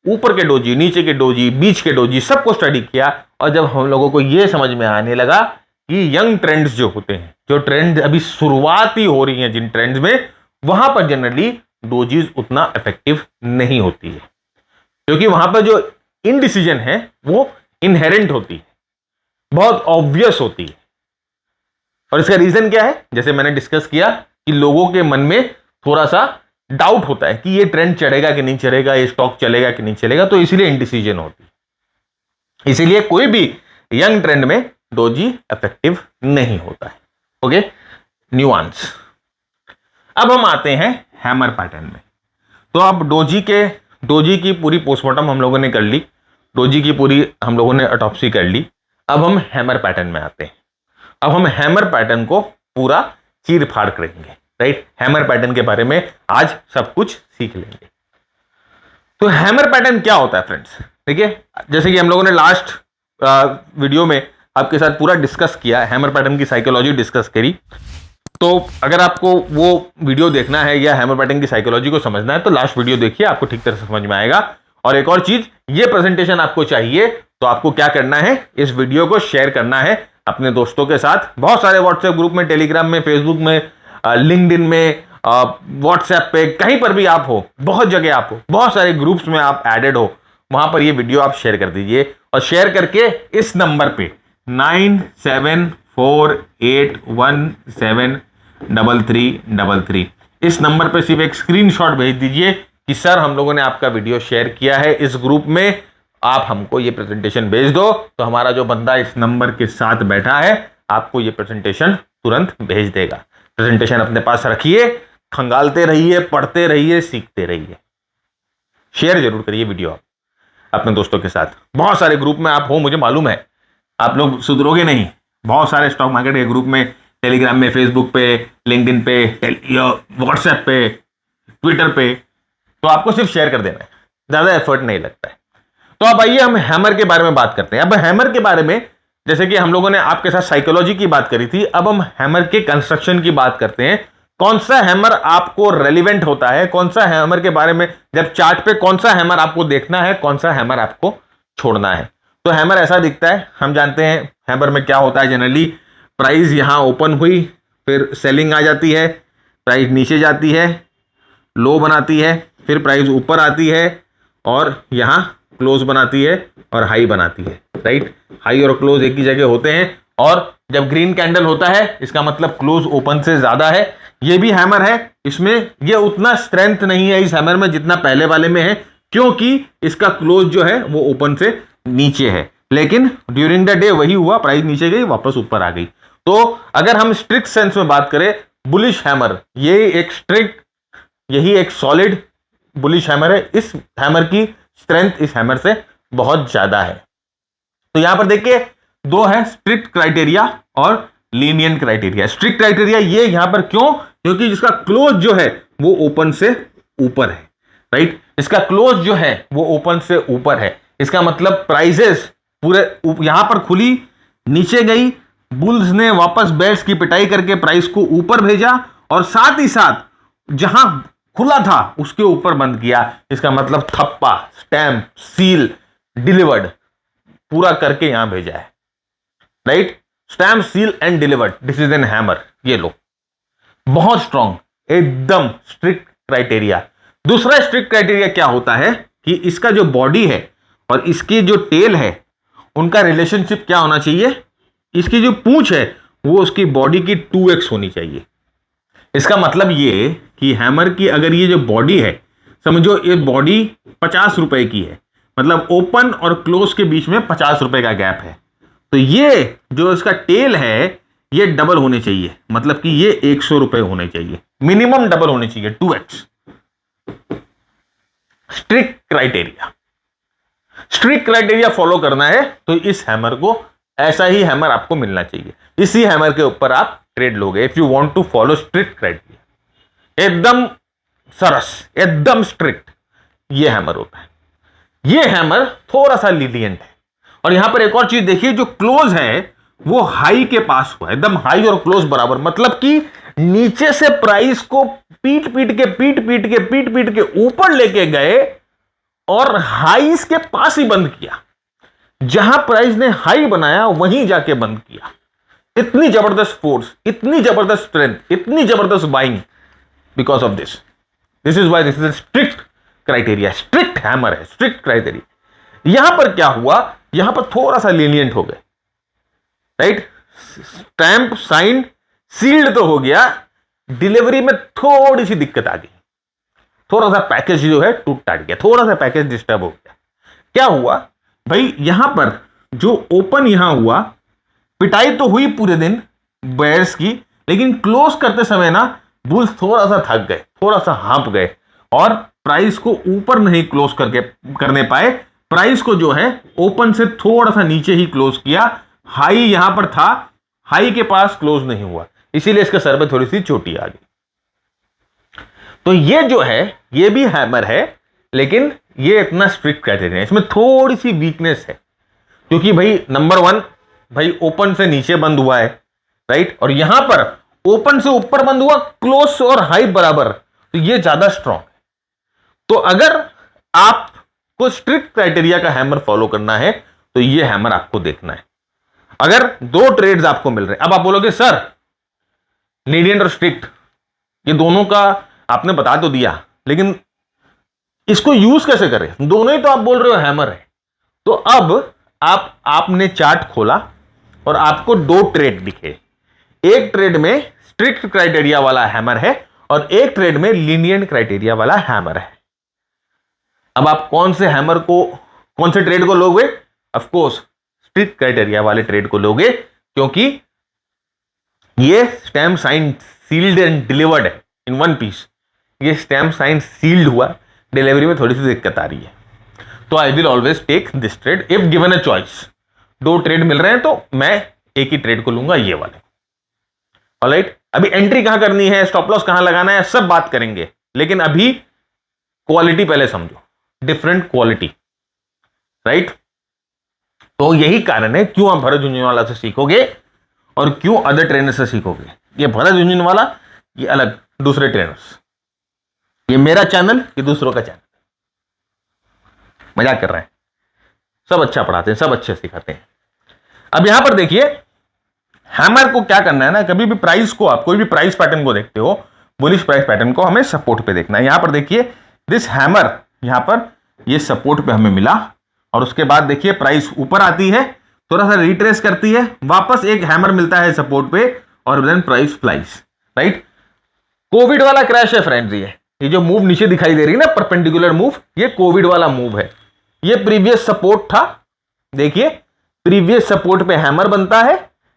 ऊपर के डोजी, नीचे के डोजी, बीच के डोजी, सबको स्टडी किया। और जब हम लोगों को यह समझ में आने लगा कि यंग ट्रेंड्स जो होते हैं, जो ट्रेंड अभी शुरुआत ही हो रही हैं जिन ट्रेंड्स में, वहां पर जनरली डोजीज उतना इफेक्टिव नहीं होती है, क्योंकि वहां पर जो इनडिसीजन है वो इनहेरेंट होती है, बहुत ऑब्वियस होती है। और इसका रीजन क्या है? जैसे मैंने डिस्कस किया कि लोगों के मन में थोड़ा सा डाउट होता है कि ये ट्रेंड चढ़ेगा कि नहीं चढ़ेगा, ये स्टॉक चलेगा कि नहीं चलेगा, तो इसीलिए इनडिसीजन होती है। इसीलिए कोई भी यंग ट्रेंड में डोजी इफेक्टिव नहीं होता है। Okay, nuance. अब हम आते हैं हैमर पैटर्न में। तो अब डोजी की पूरी पोस्टमार्टम हम लोगों ने कर ली, डोजी की पूरी हम लोगों ने ऑटोप्सी कर ली। अब हम हैमर पैटर्न में आते हैं। अब हम हैमर पैटर्न को पूरा चीर फाड़ करेंगे, राइट। हैमर पैटर्न के बारे में आज सब कुछ सीख लेंगे। तो हैमर पैटर्न क्या होता है फ्रेंड्स? देखिए, जैसे कि हम लोगों ने लास्ट वीडियो में आपके साथ पूरा डिस्कस किया, हैमर पैटर्न की साइकोलॉजी डिस्कस करी। तो अगर आपको वो वीडियो देखना है या हैमर पैटर्न की साइकोलॉजी को समझना है तो लास्ट वीडियो देखिए, आपको ठीक तरह से समझ में आएगा। और एक और चीज, ये प्रेजेंटेशन आपको चाहिए तो आपको क्या करना है, इस वीडियो को शेयर करना है अपने दोस्तों के साथ। बहुत सारे व्हाट्सएप ग्रुप में, टेलीग्राम में, फेसबुक में, लिंक्डइन में, व्हाट्सएप पे, कहीं पर भी आप हो, बहुत जगह आप हो, बहुत सारे ग्रुप्स में आप एडेड हो, वहां पर ये वीडियो आप शेयर कर दीजिए। और शेयर करके इस नंबर पे 9748173333 इस नंबर पे सिर्फ एक स्क्रीनशॉट भेज दीजिए कि सर हम लोगों ने आपका वीडियो शेयर किया है इस ग्रुप में, आप हमको ये प्रेजेंटेशन भेज दो। तो हमारा जो बंदा इस नंबर के साथ बैठा है आपको ये प्रेजेंटेशन तुरंत भेज देगा। प्रेजेंटेशन अपने पास रखिए, खंगालते रहिए, पढ़ते रहिए, सीखते रहिए। शेयर जरूर करिए वीडियो आप अपने दोस्तों के साथ। बहुत सारे ग्रुप में आप हो, मुझे मालूम है, आप लोग सुधरोगे नहीं। बहुत सारे स्टॉक मार्केट के ग्रुप में, टेलीग्राम में, फेसबुक पे, लिंक्डइन पे, व्हाट्सएप पे, ट्विटर पे, तो आपको सिर्फ शेयर कर देना है, ज्यादा एफर्ट नहीं लगता है। तो अब आइए हम हैमर के बारे में बात करते हैं। अब हैमर के बारे में, जैसे कि हम लोगों ने आपके साथ साइकोलॉजी की बात करी थी, अब हम हैमर के कंस्ट्रक्शन की बात करते हैं। कौन सा हैमर आपको रेलिवेंट होता है, कौन सा हैमर के बारे में, जब चार्ट पे कौन सा हैमर आपको देखना है, कौन सा हैमर आपको छोड़ना है। तो हैमर ऐसा दिखता है, हम जानते हैं हैमर में क्या होता है। जनरली प्राइस यहां ओपन हुई, फिर सेलिंग आ जाती है, प्राइस नीचे जाती है, लो बनाती है, फिर प्राइस ऊपर आती है और यहां क्लोज बनाती है और हाई बनाती है, राइट। हाई और क्लोज एक ही जगह होते हैं, और जब ग्रीन कैंडल होता है इसका मतलब क्लोज ओपन से ज्यादा है। ये भी हैमर है, इसमें ये उतना स्ट्रेंथ नहीं है इस हैमर में जितना पहले वाले में है, क्योंकि इसका क्लोज जो है वो ओपन से नीचे है। लेकिन ड्यूरिंग द डे वही हुआ, प्राइस नीचे गई, वापस ऊपर आ गई। तो अगर हम स्ट्रिक्ट सेंस में बात करें, बुलिश हैमर, ये एक स्ट्रिक्ट, यही एक सॉलिड बुलिश हैमर है। इस हैमर की स्ट्रेंथ इस हैमर से बहुत ज्यादा है। तो यहां पर देखिए दो है, स्ट्रिक्ट क्राइटेरिया और लीनियंट क्राइटेरिया। स्ट्रिक्ट क्राइटेरिया ये यहां पर क्यों? क्योंकि जिसका क्लोज जो है वो ओपन से ऊपर है, राइट। इसका क्लोज जो है वो ओपन से ऊपर है, इसका मतलब प्राइसेस पूरे यहां पर खुली, नीचे गई, बुल्स ने वापस बेयर्स की पिटाई करके प्राइस को ऊपर भेजा और साथ ही साथ जहां खुला था उसके ऊपर बंद किया। इसका मतलब थप्पा, स्टैम्प, सील, डिलीवर्ड पूरा करके यहां भेजा है, right. Stamp, seal and delivered, this is an hammer. ये लो, बहुत स्ट्रॉन्ग, एकदम स्ट्रिक्ट क्राइटेरिया। दूसरा स्ट्रिक्ट क्राइटेरिया क्या होता है कि इसका जो बॉडी है और इसकी जो टेल है उनका रिलेशनशिप क्या होना चाहिए, इसकी जो पूंछ है वो उसकी बॉडी की 2x होनी चाहिए। इसका मतलब ये कि हैमर की अगर ये जो बॉडी है, समझो ये बॉडी 50 रुपए की है, मतलब ओपन और क्लोज के बीच में 50 रुपए का गैप है, तो ये जो इसका टेल है ये डबल होने चाहिए, मतलब कि ये 100 रुपए होने चाहिए, मिनिमम डबल होने चाहिए, 2x। Strict criteria, strict criteria follow करना है तो इस हैमर को, ऐसा ही हैमर आपको मिलना चाहिए, इसी हैमर के ऊपर आप ट्रेड लोगे if you want to follow strict criteria. एकदम सरस, एकदम स्ट्रिक्ट ये हैमर होता है। ये हैमर थोड़ा सा लीनिएंट है। और यहां पर एक और चीज देखिए, जो क्लोज है वो हाई के पास हुआ, एकदम हाई और क्लोज बराबर, मतलब कि नीचे से प्राइस को पीट पीट के ऊपर लेके गए और हाईस के पास ही बंद किया, जहां प्राइस ने हाई बनाया वहीं जाके बंद किया। इतनी जबरदस्त फोर्स, इतनी जबरदस्त स्ट्रेंथ, इतनी जबरदस्त buying, because of this is why this is strict criteria, strict hammer है, स्ट्रिक्ट क्राइटेरिया। यहां पर क्या हुआ, यहां पर थोड़ा सा लीनियंट हो गए, राइट, स्टैंप साइन सील्ड तो हो गया, डिलीवरी में थोड़ी सी दिक्कत आ गई, थोड़ा सा पैकेज जो है टूट टाट गया, थोड़ा सा पैकेज डिस्टर्ब हो गया। क्या हुआ भाई, यहां पर जो ओपन यहां हुआ, पिटाई तो हुई पूरे दिन बेयर्स की, लेकिन क्लोज करते समय ना बुल्स थोड़ा सा थक गए, थोड़ा सा हाँप गए और प्राइस को ऊपर नहीं क्लोज करने पाए, प्राइस को जो है ओपन से थोड़ा सा नीचे ही क्लोज किया, हाई यहां पर था, हाई के पास क्लोज नहीं हुआ, इसीलिए इसके सर पे थोड़ी सी चोटी आ गई। तो ये जो है ये भी हैमर है, लेकिन ये इतना स्ट्रिक्ट क्राइटेरिया है, इसमें थोड़ी सी वीकनेस है, क्योंकि भाई नंबर 1 भाई ओपन से नीचे बंद हुआ है, राइट, और यहां पर ओपन से ऊपर बंद हुआ, क्लोज और हाई बराबर, तो ये ज्यादा स्ट्रॉन्ग है। तो अगर आपको स्ट्रिक्ट क्राइटेरिया का हैमर फॉलो करना है तो ये हैमर आपको देखना है। अगर 2 ट्रेड्स आपको मिल रहे हैं, अब आप बोलोगे सर लीनिएंट और स्ट्रिक्ट ये दोनों का आपने बता तो दिया, लेकिन इसको यूज कैसे करें, दोनों ही तो आप बोल रहे हो हैमर है। तो अब आपने चार्ट खोला और आपको 2 ट्रेड दिखे, एक ट्रेड में स्ट्रिक्ट क्राइटेरिया वाला हैमर है और एक ट्रेड में लीनिएंट क्राइटेरिया वाला हैमर है। अब आप कौन से हैमर को, कौन से ट्रेड को लोगे, ऑफ कोर्स स्ट्रिक्ट क्राइटेरिया वाले ट्रेड को लोगे, क्योंकि ये stamp sign sealed and delivered है इन वन पीस, ये स्टैम्प साइन सील्ड हुआ, डिलीवरी में थोड़ी सी दिक्कत आ रही है, तो I will always take this trade if given a choice. 2 trade मिल रहे हैं तो मैं एक ही ट्रेड को लूंगा, ये वाले। ऑलराइट, अभी एंट्री कहां करनी है, स्टॉप लॉस कहां लगाना है, सब बात करेंगे, लेकिन अभी क्वालिटी पहले समझो, डिफरेंट क्वालिटी, राइट। तो यही कारण है क्यों आप भरत झुंझुनवाला से सीखोगे और क्यों अदर ट्रेनर से सीखोगे। ये भरत झुंझुनवाला, ये अलग दूसरे ट्रेनर्स, ये मेरा चैनल, ये दूसरों का चैनल। मजाक कर रहे हैं, सब अच्छा पढ़ाते हैं, सब अच्छे सिखाते हैं। अब यहां पर देखिए हैमर को क्या करना है ना, कभी भी प्राइस को, आप कोई भी प्राइस पैटर्न को देखते हो, बुलिश प्राइस पैटर्न को हमें सपोर्ट पे देखना है। यहां पर देखिए दिस हैमर, यहां पर ये सपोर्ट पे हमें मिला और उसके बाद देखिए प्राइस ऊपर आती है, थोड़ा सा रिट्रेस करती है, वापस एक हैमर मिलता है सपोर्ट पे और then price flies, right. COVID वाला क्रैश है फ्रेंड्स, ये जो मूव नीचे दिखाई दे रही है ना, परपेंडिकुलर मूव, ये कोविड वाला मूव है। ये प्रीवियस सपोर्ट था, देखिए प्रीवियस सपोर्ट पे हैमर बनता है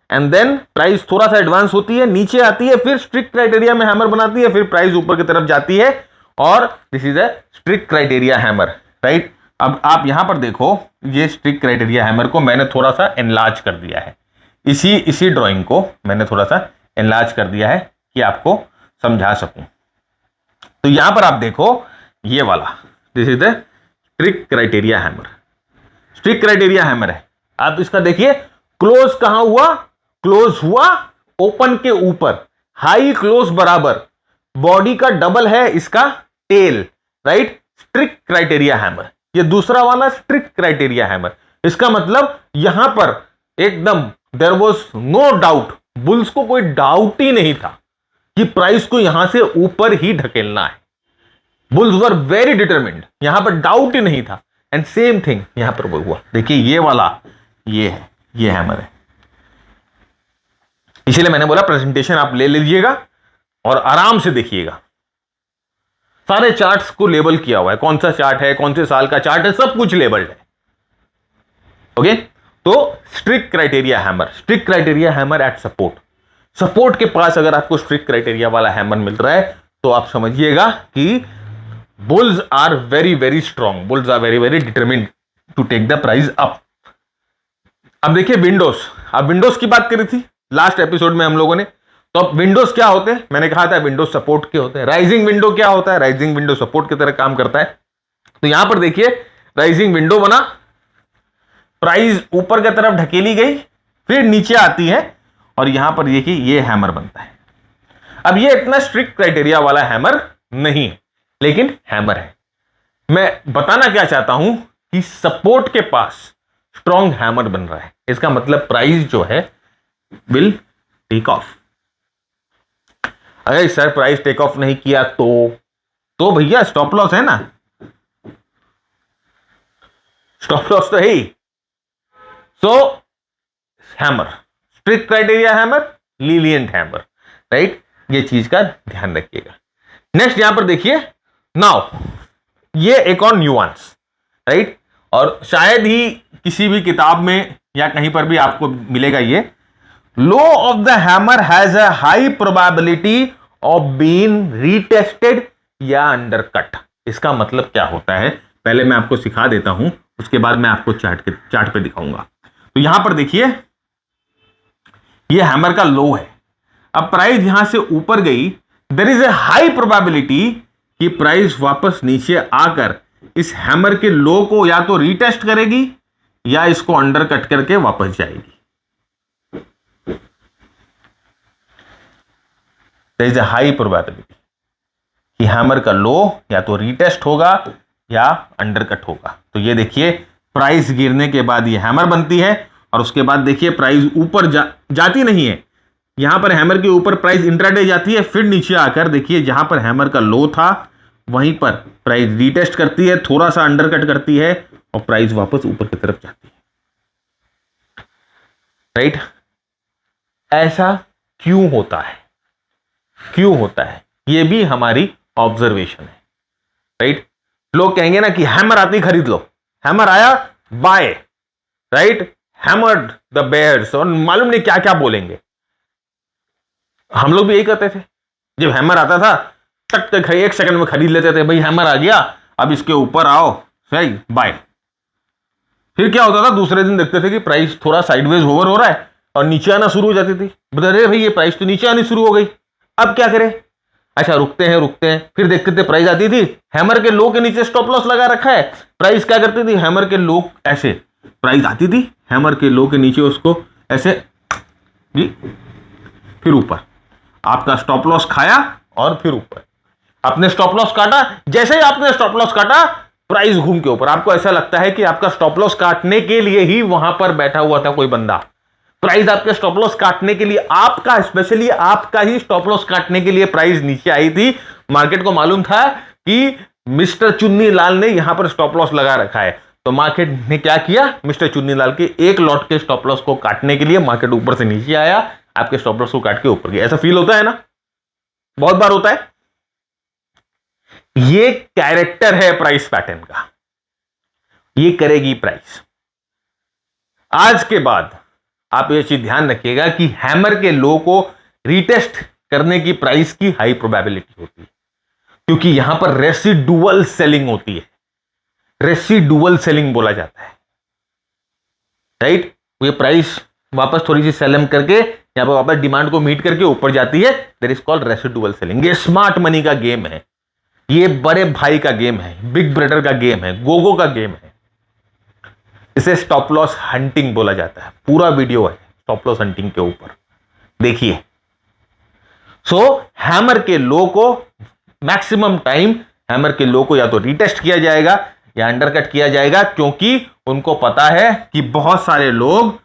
एंड देन प्राइस थोड़ा सा एडवांस होती है, नीचे आती है, फिर स्ट्रिक्ट क्राइटेरिया में हैमर बनाती है, फिर प्राइस ऊपर की तरफ जाती है और this is a strict criteria hammer, right. अब आप यहां पर देखो, ये स्ट्रिक्ट क्राइटेरिया हैमर को मैंने थोड़ा सा एनलार्ज कर दिया है, इसी ड्राइंग को मैंने थोड़ा सा एनलार्ज कर दिया है कि आपको समझा सकूं। तो यहां पर आप देखो ये वाला, this is the strict criteria hammer, strict criteria hammer है। आप इसका देखिए क्लोज कहां हुआ, क्लोज हुआ ओपन के ऊपर, हाई क्लोज बराबर, बॉडी का डबल है इसका tail, right. Strict criteria hammer, ये दूसरा वाला स्ट्रिक्ट क्राइटेरिया हैमर। इसका मतलब यहां पर एकदम there was no doubt, bulls को कोई डाउट ही नहीं था कि प्राइस को यहां से ऊपर ही ढकेलना है। बुल्स वर वेरी डिटरमिन्ड, यहां पर डाउट ही नहीं था। एंड सेम थिंग यहां पर वो हुआ, देखिए ये वाला ये है, ये हैमर है। इसीलिए मैंने बोला प्रेजेंटेशन आप ले लीजिएगा और आराम से देखिएगा। सारे चार्ट्स को लेबल किया हुआ है, कौन सा चार्ट है, कौन से साल का चार्ट है, सब कुछ लेबल्ड है। ओके, तो strict criteria hammer, strict criteria hammer at support. Support के पास अगर आपको स्ट्रिक्ट क्राइटेरिया वाला हैमर मिल रहा है तो आप समझिएगा कि bulls are very very strong, bulls are very very determined to take the price up. अब देखिए विंडोज, अब विंडोज की बात करी थी लास्ट एपिसोड में हम लोगों ने, तो अब विंडोज क्या होते हैं, मैंने कहा था विंडोज सपोर्ट के होते हैं। राइजिंग विंडो क्या होता है, राइजिंग विंडो सपोर्ट की तरह काम करता है। तो यहां पर देखिए राइजिंग विंडो बना, प्राइस ऊपर की तरफ ढकेली गई, फिर नीचे आती है और यहां पर देखिए ये हैमर बनता है। अब ये इतना स्ट्रिक्ट क्राइटेरिया वाला हैमर नहीं है, लेकिन हैमर है। मैं बताना क्या चाहता हूं कि सपोर्ट के पास स्ट्रॉन्ग हैमर बन रहा है, इसका मतलब प्राइस जो है विल टेक ऑफ। अगर सर प्राइस टेक ऑफ नहीं किया तो भैया स्टॉप लॉस है ना, स्टॉप लॉस तो है ही। So hammer, strict criteria hammer, lenient hammer, right, ये चीज का ध्यान रखिएगा। नेक्स्ट यहां पर देखिए, नाउ ये एक और न्यूआंस, राइट, और शायद ही किसी भी किताब में या कहीं पर भी आपको मिलेगा ये, low of the hammer has a high probability of being retested या अंडरकट। इसका मतलब क्या होता है पहले मैं आपको सिखा देता हूं, उसके बाद मैं आपको चार्ट पे दिखाऊंगा। तो यहां पर देखिए ये हैमर का लो है, अब प्राइस यहां से ऊपर गई, there is a high probability कि प्राइस वापस नीचे आकर इस हैमर के लो को या तो रीटेस्ट करेगी या इसको अंडर कट करके वापस जाएगी। There is a high probability कि हैमर का लो या तो रीटेस्ट होगा या अंडरकट होगा। तो ये देखिए प्राइस गिरने के बाद ये हैमर बनती है और उसके बाद देखिए प्राइस ऊपर जाती नहीं है, यहां पर हैमर के ऊपर प्राइस इंट्राडे जाती है, फिर नीचे आकर देखिए जहां पर हैमर का लो था वहीं पर प्राइस रीटेस्ट करती है, थोड़ा सा अंडरकट करती है और प्राइस वापस ऊपर की तरफ जाती है, राइट। ऐसा क्यों होता है, क्यों होता है, ये भी हमारी ऑब्जर्वेशन है, राइट। लोग कहेंगे ना कि हैमर आती खरीद लो, हैमर आया buy, right, hammered the bears, और मालूम नहीं क्या क्या बोलेंगे। हम लोग भी यही करते थे, जब हैमर आता था टक टक एक सेकंड में खरीद लेते थे, भाई हैमर आ गया अब इसके ऊपर आओ, सही बाय। फिर क्या होता था, दूसरे दिन देखते थे कि प्राइस थोड़ा साइडवेज होवर हो रहा है और नीचे आना शुरू हो जाती थी, बता रहे भाई ये प्राइस तो नीचे आनी शुरू हो गई, अब क्या करें। अच्छा रुकते हैं, फिर देखते थे प्राइस आती थी, हैमर के लो के नीचे स्टॉप लॉस लगा रखा है, प्राइस क्या करती थी, हैमर के लो ऐसे, प्राइस आती थी हैमर के लो के नीचे उसको ऐसे जी, फिर ऊपर, आपका स्टॉप लॉस खाया और फिर ऊपर, आपने स्टॉप लॉस काटा, जैसे ही आपने स्टॉप लॉस काटा प्राइस घूम के ऊपर। आपको ऐसा लगता है कि आपका स्टॉप लॉस काटने के लिए ही वहां पर बैठा हुआ था कोई बंदा, प्राइस आपके स्टॉप लॉस काटने के लिए, आपका स्पेशली आपका ही स्टॉप लॉस काटने के लिए प्राइस नीचे आई थी। मार्केट को मालूम था कि मिस्टर चुन्नी लाल ने यहां पर स्टॉप लॉस लगा रखा है, तो मार्केट ने क्या किया, मिस्टर चुन्नी लाल के एक लॉट के स्टॉप लॉस को काटने के लिए मार्केट ऊपर से नीचे आया, आपके स्टॉप लॉस को काट के ऊपर गया। ऐसा फील होता है ना, बहुत बार होता है। ये कैरेक्टर है प्राइस पैटर्न का, ये करेगी प्राइस। आज के बाद आप ये चीज ध्यान रखिएगा कि हैमर के लो को रीटेस्ट करने की प्राइस की हाई प्रोबेबिलिटी होती है, क्योंकि यहां पर रेसिडुअल सेलिंग होती है, रेसिडुअल सेलिंग बोला जाता है, राइट। ये प्राइस वापस थोड़ी सी सेलिंग करके यहां पर वापस डिमांड को मीट करके ऊपर जाती है, that is called residual selling. ये स्मार्ट मनी का गेम है, ये बड़े भाई का गेम है, बिग ब्रदर का गेम है, गोगो का गेम है। इसे स्टॉप लॉस हंटिंग बोला जाता है, पूरा वीडियो है स्टॉप लॉस हंटिंग के ऊपर, देखिए। सो हैमर के लो को मैक्सिमम टाइम, हैमर के लो को या तो रीटेस्ट किया जाएगा या अंडरकट किया जाएगा, क्योंकि उनको पता है कि बहुत सारे लोग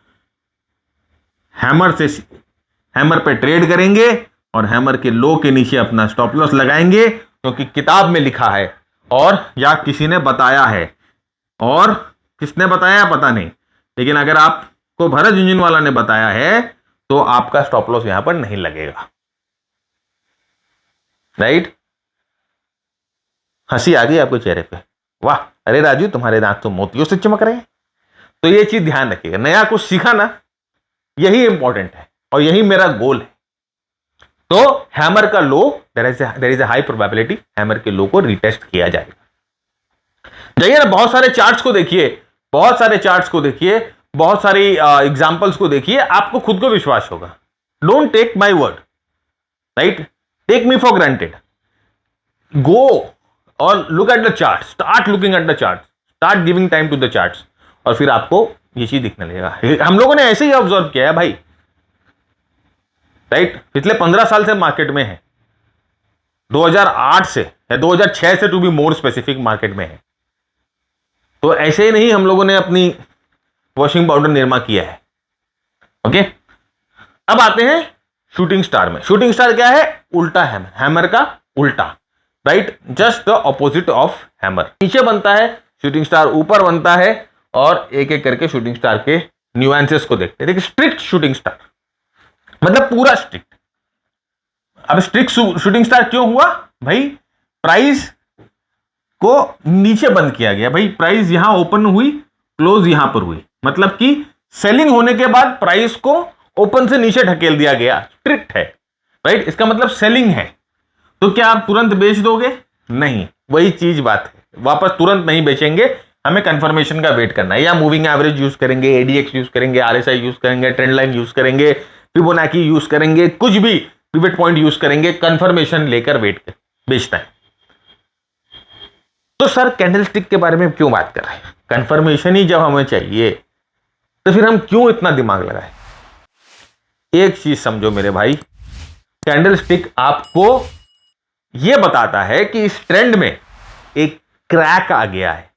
हैमर पे ट्रेड करेंगे और हैमर के लो के नीचे अपना स्टॉप लॉस लगाएंगे, क्योंकि किताब में लिखा है और या किसी ने बताया है, और किसने बताया पता नहीं, लेकिन अगर आप को भरत झुंझुनवाला ने बताया है तो आपका स्टॉप लॉस यहां पर नहीं लगेगा। राइट? हंसी आ गई आपके चेहरे पे, वाह अरे राजू तुम्हारे दांत तो मोतियों से चमक रहे हैं। तो ये चीज ध्यान रखिएगा, नया कुछ सीखा ना, यही इंपॉर्टेंट है और यही मेरा गोल है। तो हैमर का low, there is a high probability hammer के लो को रिटेस्ट किया जाएगा। जाइए ना, बहुत सारे चार्ट्स को देखिए, बहुत सारे चार्ट्स को देखिए, बहुत सारी एग्जांपल्स को देखिए, आपको खुद को विश्वास होगा। Don't take my word, right? Take me for granted. Go और look at the chart, start looking at the chart, start giving time to the charts, और फिर आपको ये चीज दिखने लगेगा। हम लोगों ने ऐसे ही ऑब्जर्व किया है भाई, राइट? पिछले 15 साल से मार्केट में है, 2008 से या 2006 से to be more specific market में है। तो ऐसे ही नहीं हम लोगों ने अपनी वॉशिंग पाउडर निर्मा किया है। ओके, अब आते हैं शूटिंग स्टार में। शूटिंग स्टार क्या है? उल्टा हैमर, हैमर का उल्टा, right? Just the opposite of hammer. नीचे बनता है शूटिंग स्टार, ऊपर बनता है, और एक एक करके शूटिंग स्टार के न्यूएंसेस को देखते हैं। देखिए, स्ट्रिक्ट शूटिंग स्टार मतलब पूरा स्ट्रिक्ट। अब स्ट्रिक्ट शूटिंग स्टार क्यों हुआ भाई? प्राइस को नीचे बंद किया गया भाई, प्राइस यहां ओपन हुई, क्लोज यहां पर हुई, मतलब कि सेलिंग होने के बाद प्राइस को ओपन से नीचे ढकेल दिया गया, स्ट्रिक्ट है, राइट? इसका मतलब सेलिंग है। तो क्या आप तुरंत बेच दोगे? नहीं, वही चीज बात है, वापस तुरंत नहीं बेचेंगे, हमें कंफर्मेशन का वेट करना है। या मूविंग एवरेज यूज करेंगे, एडीएक्स यूज करेंगे, आरएसआई यूज करेंगे, ट्रेंड लाइन यूज करेंगे, फिबोनाची यूज करेंगे, कुछ भी पिवट पॉइंट यूज करेंगे, कंफर्मेशन लेकर वेट कर बेचना है। तो सर कैंडलस्टिक के बारे में क्यों बात कर रहे हैं? कंफर्मेशन ही जब हमें चाहिए तो फिर हम क्यों इतना दिमाग लगाएं? एक चीज समझो मेरे भाई, कैंडलस्टिक आपको यह बताता है कि इस ट्रेंड में एक क्रैक आ गया है,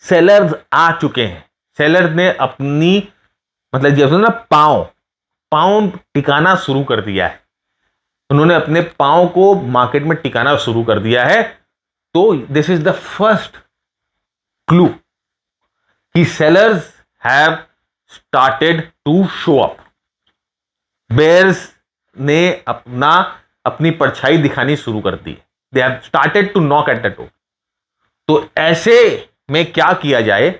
सेलर्स आ चुके हैं, सेलर्स ने अपनी मतलब जैसे ना पांव टिकाना शुरू कर दिया है, उन्होंने अपने पांव को मार्केट में टिकाना शुरू कर दिया है। तो this is the first clue कि sellers have started to show up, bears ने अपनी परछाई दिखानी शुरू कर दी, they have started to knock at the door. तो ऐसे में क्या किया जाए?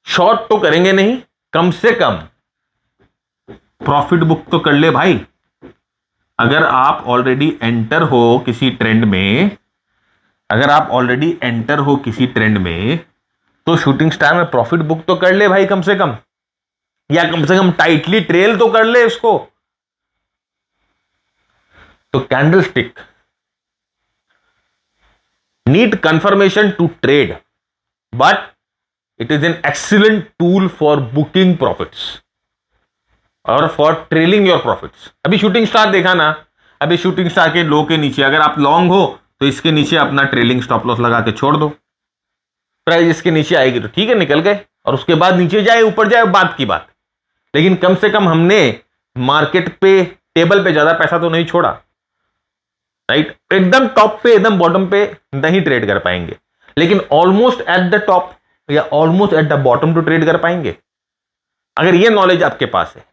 शॉर्ट तो करेंगे नहीं, कम से कम प्रॉफिट बुक तो कर ले भाई। अगर आप ऑलरेडी एंटर हो किसी ट्रेंड में, अगर आप ऑलरेडी एंटर हो किसी ट्रेंड में, तो शूटिंग स्टार में प्रॉफिट बुक तो कर ले भाई कम से कम, या कम से कम टाइटली ट्रेल तो कर ले इसको। तो candlestick need confirmation to trade, but it is an excellent tool for booking profits और फॉर ट्रेलिंग योर प्रॉफिट्स। अभी शूटिंग स्टार देखा ना, अभी शूटिंग स्टार के लो के नीचे अगर आप लॉन्ग हो तो इसके नीचे अपना ट्रेलिंग स्टॉप लॉस लगा के छोड़ दो, प्राइस इसके नीचे आएगी तो ठीक है, निकल गए, और उसके बाद नीचे जाए ऊपर जाए बात की बात। लेकिन कम से कम हमने मार्केट पे टेबल पे ज्यादा पैसा तो नहीं छोड़ा, राइट? एकदम टॉप पे एकदम बॉटम पे नहीं ट्रेड कर पाएंगे, लेकिन ऑलमोस्ट एट द टॉप या almost at the bottom to trade कर पाएंगे अगर ये नॉलेज आपके पास है।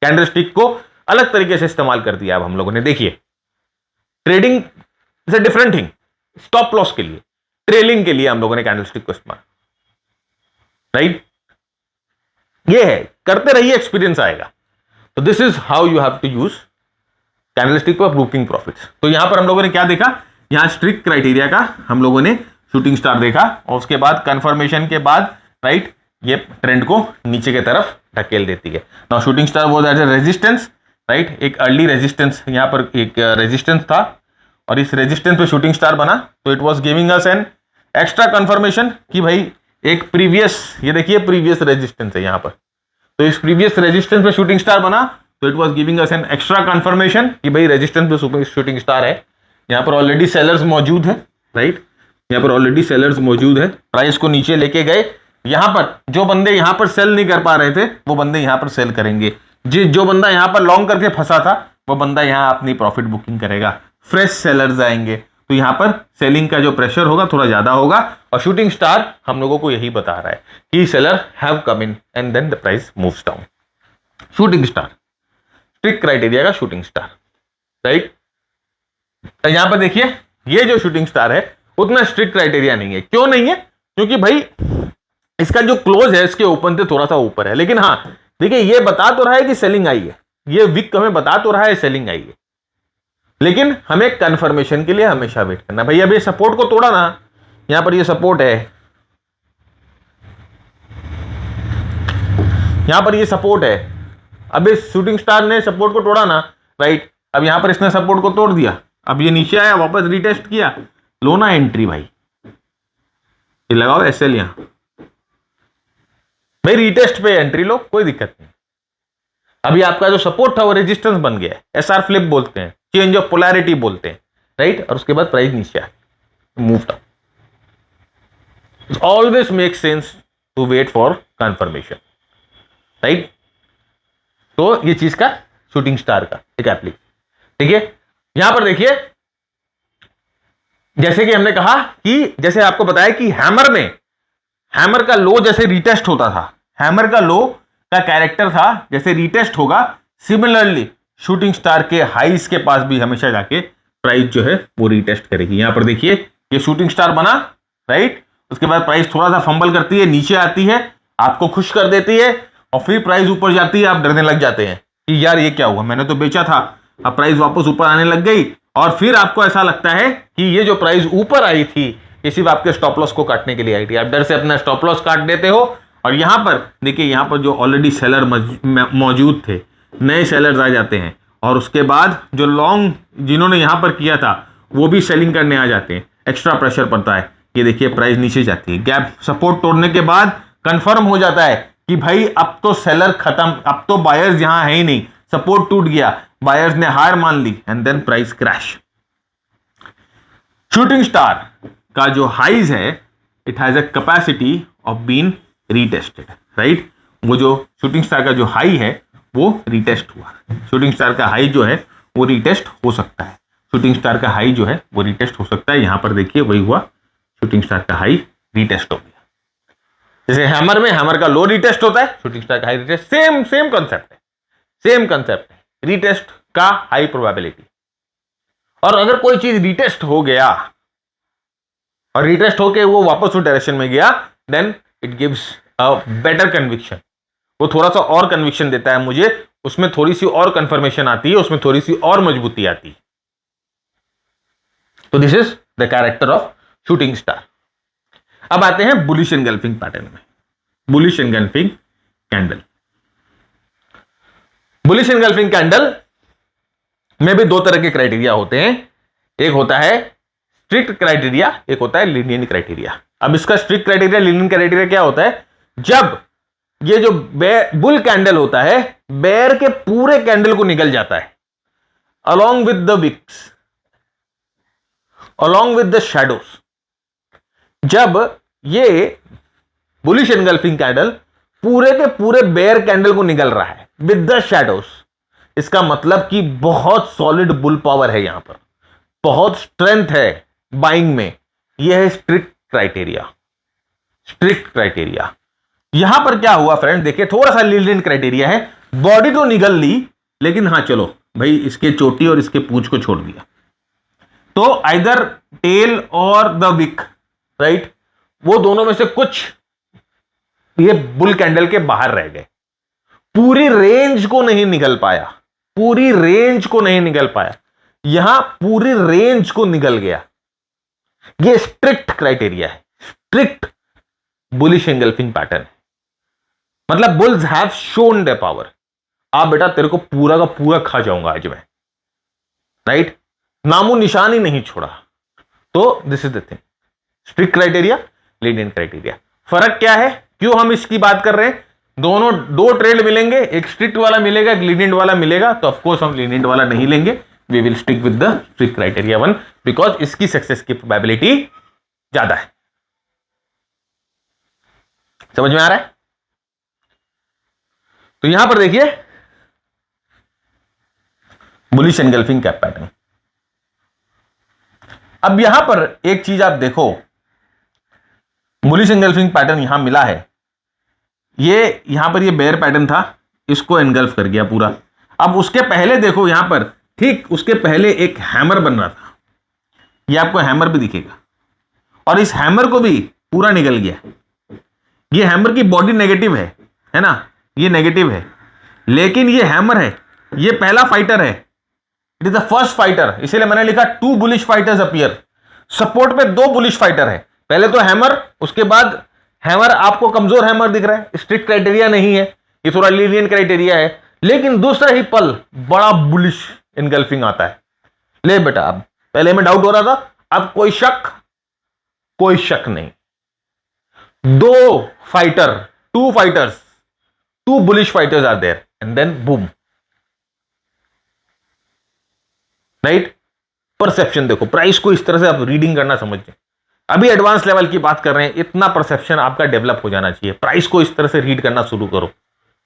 कैंडलस्टिक को अलग तरीके से इस्तेमाल कर दिया अब हम लोगों ने। देखिए, trading is a different thing, stop loss के लिए, ट्रेलिंग के लिए हम लोगों ने कैंडलस्टिक को इस्तेमाल, राइट? ये है, करते रहिए, एक्सपीरियंस आएगा। तो this is how you have to use candlestick for booking profits. तो यहां पर हम लोगों ने क्या देखा? यहां स्ट्रिक्ट क्राइटेरिया का हम लोगों ने शूटिंग स्टार देखा, और उसके बाद कंफर्मेशन के बाद, राइट, ये ट्रेंड को नीचे की तरफ ढकेल देती है। Now shooting star was as a resistance, right? एक अर्ली रेजिस्टेंस, यहां पर एक रेजिस्टेंस था, और इस रेजिस्टेंस पे शूटिंग स्टार बना, तो it was giving us an extra confirmation कि भाई एक प्रीवियस, ये देखिए प्रीवियस रेजिस्टेंस है यहां पर, तो इस प्रीवियस रेजिस्टेंस पे शूटिंग स्टार बना, तो it was giving us an extra confirmation कि भाई रेजिस्टेंस पे शूटिंग स्टार है। यहां पर ऑलरेडी सेलर्स मौजूद है, राइट? यहां पर ऑलरेडी सेलर्स मौजूद है, प्राइस को नीचे लेके गए। यहां पर जो बंदे यहां पर सेल नहीं कर पा रहे थे, वो बंदे यहां पर सेल करेंगे। जो बंदा यहां पर लॉन्ग करके फंसा था, वो बंदा यहां अपनी प्रॉफिट बुकिंग करेगा। फ्रेश सेलर्स आएंगे, तो यहां पर सेलिंग का जो प्रेशर होगा थोड़ा ज्यादा होगा, और शूटिंग स्टार हम लोगों को यही बता रहा है कि seller have come in and then the price moves down. Shooting star strict criteria का शूटिंग स्टार, राइट। यहां पर देखिए ये जो शूटिंग स्टार है उतना स्ट्रिक्ट क्राइटेरिया नहीं है। क्यों नहीं है? क्योंकि भाई इसका जो क्लोज है इसके ओपन से थोड़ा सा ऊपर है, लेकिन हाँ देखिए ये बता तो रहा है कि सेलिंग आई है, ये विक हमें बता तो रहा है सेलिंग आई है, लेकिन हमें कंफर्मेशन के लिए हमेशा वेट करना। भाई अब ये सपोर्ट को तोड़ा ना, यहां पर ये सपोर्ट है, यहां पर ये सपोर्ट है, अब इस शूटिंग स्टार ने सपोर्ट को तोड़ा ना, राइट। अब यहां पर इसने सपोर्ट को तोड़ दिया, अब ये नीचे आया, वापस रिटेस्ट किया, लो ना एंट्री भाई, ये लगाओ एसएल यहां, भाई रिटेस्ट पे एंट्री लो, कोई दिक्कत नहीं। अभी आपका जो सपोर्ट था वो रेजिस्टेंस बन गया है, एसआर फ्लिप बोलते हैं, चेंज ऑफ पोलैरिटी बोलते हैं, राइट। और उसके बाद प्राइस नीचे आ move down. Always make sense to wait for confirmation, right. तो ये चीज का शूटिंग स्टार का एक एप्लीकेशन, ठीक है। यहां पर देखिए जैसे कि हमने कहा कि जैसे आपको बताया कि हैमर में, हैमर का लो जैसे रिटेस्ट होता था, हैमर का लो का कैरेक्टर था जैसे रिटेस्ट होगा, सिमिलरली शूटिंग स्टार के हाइस के पास भी हमेशा जाके प्राइस जो है वो रिटेस्ट करेगी। यहां पर देखिए ये शूटिंग स्टार बना, राइट। उसके बाद प्राइस थोड़ा सा फंबल करती है, नीचे आती है, आपको खुश कर देती है, और फिर प्राइस ऊपर जाती है, आप डरने लग जाते हैं कि यार ये क्या हुआ, मैंने तो बेचा था, अब प्राइस वापस ऊपर आने लग गई, और फिर आपको ऐसा लगता है कि ये जो प्राइस ऊपर आई थी ये सिर्फ आपके स्टॉप लॉस को काटने के लिए आई थी, आप डर से अपना स्टॉप लॉस काट देते हो। और यहां पर देखिए, यहां पर जो ऑलरेडी सेलर मौजूद थे, नए सेलर्स आ जाते हैं, और उसके बाद जो लॉन्ग जिन्होंने यहां पर किया था वो भी सेलिंग करने आ जाते हैं, एक्स्ट्रा प्रेशर पड़ता है, ये देखिए प्राइस नीचे जाती है, गैप सपोर्ट तोड़ने के बाद कंफर्म हो जाता है कि भाई अब तो सेलर खत्म, अब तो बायर्स यहां है ही नहीं, सपोर्ट टूट गया, बायर्स ने हार मान ली, and then price crash. Shooting star का जो हाइज है, it has a capacity of been retested, right. वो जो शूटिंग स्टार का जो हाई है वो रीटेस्ट हुआ, शूटिंग स्टार का हाई जो है वो रीटेस्ट हो सकता है, शूटिंग स्टार का हाई जो है वो रीटेस्ट हो सकता है। यहां पर देखिए वही हुआ, शूटिंग स्टार का हाई रीटेस्ट हो गया। जैसे हैमर में हैमर का लो रीटेस्ट होता है, शूटिंग स्टार का हाई रीटेस्ट, सेम कंसेप्ट है, सेम कंसेप्ट है, रीटेस्ट का हाई प्रोबेबिलिटी। और अगर कोई चीज रीटेस्ट हो गया और रिटेस्ट होके वो वापस उस डायरेक्शन में गया, then it gives a better conviction, वो थोड़ा सा और कन्विक्शन देता है मुझे, उसमें थोड़ी सी और कंफर्मेशन आती है, उसमें थोड़ी सी और मजबूती आती है। तो this is the character of shooting star. अब आते हैं बुलिश एनगल्फिंग पैटर्न में, bullish engulfing candle. Bullish engulfing candle में भी दो तरह के क्राइटेरिया होते हैं, एक होता है स्ट्रिक्ट क्राइटेरिया, एक होता है लीनियंट क्राइटेरिया। अब इसका स्ट्रिक्ट क्राइटेरिया, लीनियंट क्राइटेरिया क्या होता है? जब ये जो बुल कैंडल होता है बेयर के पूरे कैंडल को निकल जाता है, along with the wicks, along with the shadows। जब ये बुलिश एनगल्फिंग कैंडल पूरे के पूरे बेयर कैंडल को निकल रहा है विद द शैडोज, इसका मतलब कि बहुत सॉलिड बुल पावर है, यहां पर बहुत स्ट्रेंथ है बाइंग में। यह है स्ट्रिक्ट क्राइटेरिया, स्ट्रिक्ट क्राइटेरिया। यहां पर क्या हुआ फ्रेंड, देखिए थोड़ा सा लीनियंट क्राइटेरिया है, बॉडी तो निकल ली, लेकिन हां चलो भाई इसके चोटी और इसके पूंछ को छोड़ दिया, तो आइदर टेल और द विक, राइट, वो दोनों में से कुछ ये बुल कैंडल के बाहर रह गए, पूरी रेंज को नहीं निकल पाया, पूरी रेंज को नहीं निकल पाया, यहां पूरी रेंज को निकल गया। ये स्ट्रिक्ट क्राइटेरिया है, स्ट्रिक्ट बुलिश एंगल्फिंग पैटर्न, मतलब bulls have shown the power. आप बेटा तेरे को पूरा का पूरा खा जाऊंगा आज मैं, राइट, नामो निशान ही नहीं छोड़ा। तो this is the thing, strict criteria, lenient criteria. फर्क क्या है, क्यों हम इसकी बात कर रहे हैं? दोनों दो ट्रेड मिलेंगे, एक स्ट्रिक्ट वाला मिलेगा, एक लीनियंट वाला मिलेगा, तो ऑफकोर्स हम लीनियंट वाला नहीं लेंगे, we will stick with the strict criteria one, because इसकी सक्सेस की प्रोबेबिलिटी ज्यादा है। समझ में आ रहा है? तो यहां पर देखिए बुलिश एनगल्फिंग कैप पैटर्न, अब यहां पर एक चीज आप देखो, बुलिश एंगल्फिंग पैटर्न यहां मिला है, ये यहां पर ये बेयर पैटर्न था, इसको एनगल्फ कर गया पूरा। अब उसके पहले देखो यहां पर, ठीक उसके पहले एक हैमर बन रहा था, ये आपको हैमर भी दिखेगा, और इस हैमर को भी पूरा निकल गया। ये हैमर की बॉडी नेगेटिव है ना, ये नेगेटिव है, लेकिन ये हैमर है, ये पहला फाइटर है, it is the first fighter, इसीलिए मैंने लिखा 2 बुलिश फाइटर्स अपीयर। सपोर्ट पे 2 बुलिश फाइटर है, पहले तो हैमर, उसके बाद हैमर आपको कमजोर हैमर दिख रहा है, स्ट्रिक्ट क्राइटेरिया नहीं है, ये थोड़ा लीनियंट क्राइटेरिया है, लेकिन दूसरा ही पल बड़ा बुलिश एनगल्फिंग आता है। ले बेटा, अब पहले में डाउट हो रहा था, अब कोई शक नहीं, 2 fighter, 2 fighters, 2 bullish fighters are there, and then boom, right. Perception देखो, प्राइस को इस तरह से आप रीडिंग करना समझिए, अभी एडवांस लेवल की बात कर रहे हैं, इतना परसेप्शन आपका डेवलप हो जाना चाहिए। प्राइस को इस तरह से रीड करना शुरू करो,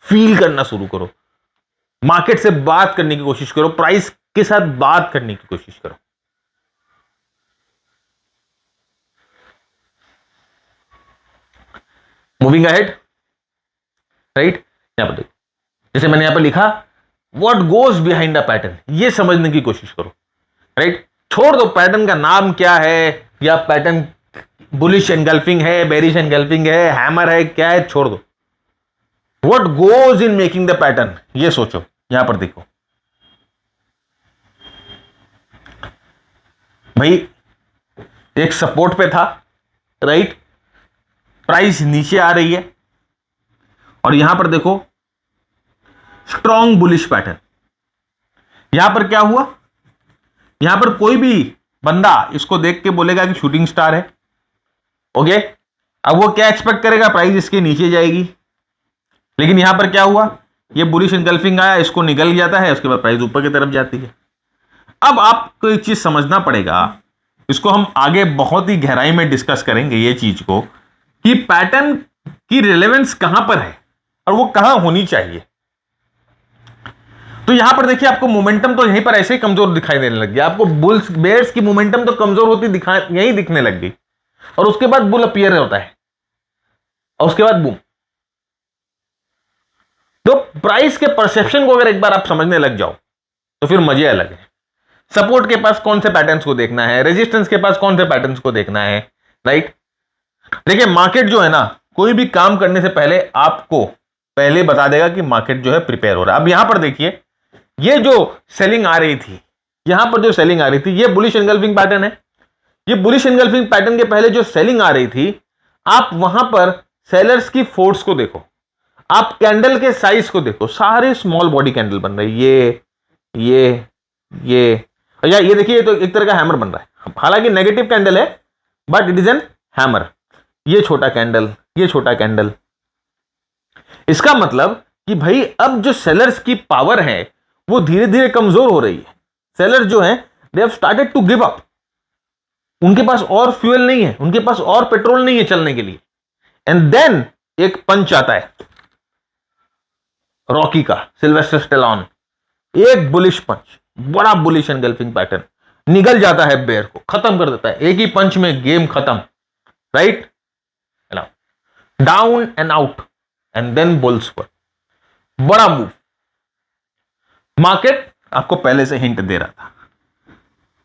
फील करना शुरू करो, मार्केट से बात करने की कोशिश करो, प्राइस के साथ बात करने की कोशिश करो। Moving ahead, right. यहां पर देखो, जैसे मैंने यहां पर लिखा, what goes behind a pattern, ये समझने की कोशिश करो, राइट। छोड़ दो पैटर्न का नाम क्या है, या पैटर्न बुलिश एनगल्फिंग है, बेरिश एनगल्फिंग है, हैमर है, क्या है, छोड़ दो। What goes in making the pattern, ये सोचो। यहां पर देखो भाई, एक सपोर्ट पे था, राइट, प्राइस नीचे आ रही है, और यहां पर देखो स्ट्रॉन्ग बुलिश पैटर्न। यहां पर क्या हुआ, यहां पर कोई भी बंदा इसको देख के बोलेगा कि शूटिंग स्टार है, ओके। अब वो क्या एक्सपेक्ट करेगा, प्राइस इसके नीचे जाएगी, लेकिन यहां पर क्या हुआ, ये बुलिश एनगल्फिंग आया, इसको निकल जाता है, उसके बाद प्राइस ऊपर की तरफ जाती है। अब आपको एक चीज समझना पड़ेगा, इसको हम आगे बहुत ही गहराई में डिस्कस करेंगे ये चीज को, कि पैटर्न की रिलेवेंस कहां पर है और वो कहां होनी चाहिए। तो यहां पर देखिए, आपको मोमेंटम तो यहीं पर ऐसे ही कमजोर दिखाई देने लग गया, आपको बुल्स बेयर्स की मोमेंटम तो कमजोर होती यहीं दिखने लग गई, और उसके बाद बुल अपीयर होता है, और उसके बाद बूम। तो प्राइस के परसेप्शन को अगर एक बार आप समझने लग जाओ तो फिर मजे अलग है। सपोर्ट के पास कौन से पैटर्न्स को देखना है, रेजिस्टेंस के पास कौन से पैटर्न्स को देखना है, राइट। देखिए, मार्केट जो है ना, कोई भी काम करने से पहले आपको पहले बता देगा कि मार्केट जो है प्रिपेयर हो रहा है। अब यहां पर देखिए, ये जो सेलिंग आ रही थी, यहां पर जो सेलिंग आ रही थी, ये बुलिश एनगल्फिंग पैटर्न है। ये बुलिश एनगल्फिंग पैटर्न के पहले जो सेलिंग आ रही थी, आप वहां पर सेलर्स की फोर्स को देखो, आप कैंडल के साइज को देखो, सारे स्मॉल बॉडी कैंडल बन रहे हैं, ये देखिए, ये तो एक तरह का हैमर बन रहा है, हालांकि नेगेटिव कैंडल है, but it is N hammer. ये छोटा कैंडल, ये छोटा कैंडल, इसका मतलब कि भाई अब जो सेलर्स की पावर है वो धीरे धीरे कमजोर हो रही है। सेलर जो है, they have started to give up, उनके पास और फ्यूल नहीं है, उनके पास और पेट्रोल नहीं है चलने के लिए। एंड देन एक पंच आता है रॉकी का, सिल्वेस्टर स्टेलोन, एक बुलिश पंच, बड़ा बुलिश एनगल्फिंग पैटर्न, निगल जाता है बेयर को, खत्म कर देता है, एक ही पंच में गेम खत्म, right. Down and out, and then bulls पर बड़ा मूव। मार्केट आपको पहले से हिंट दे रहा था,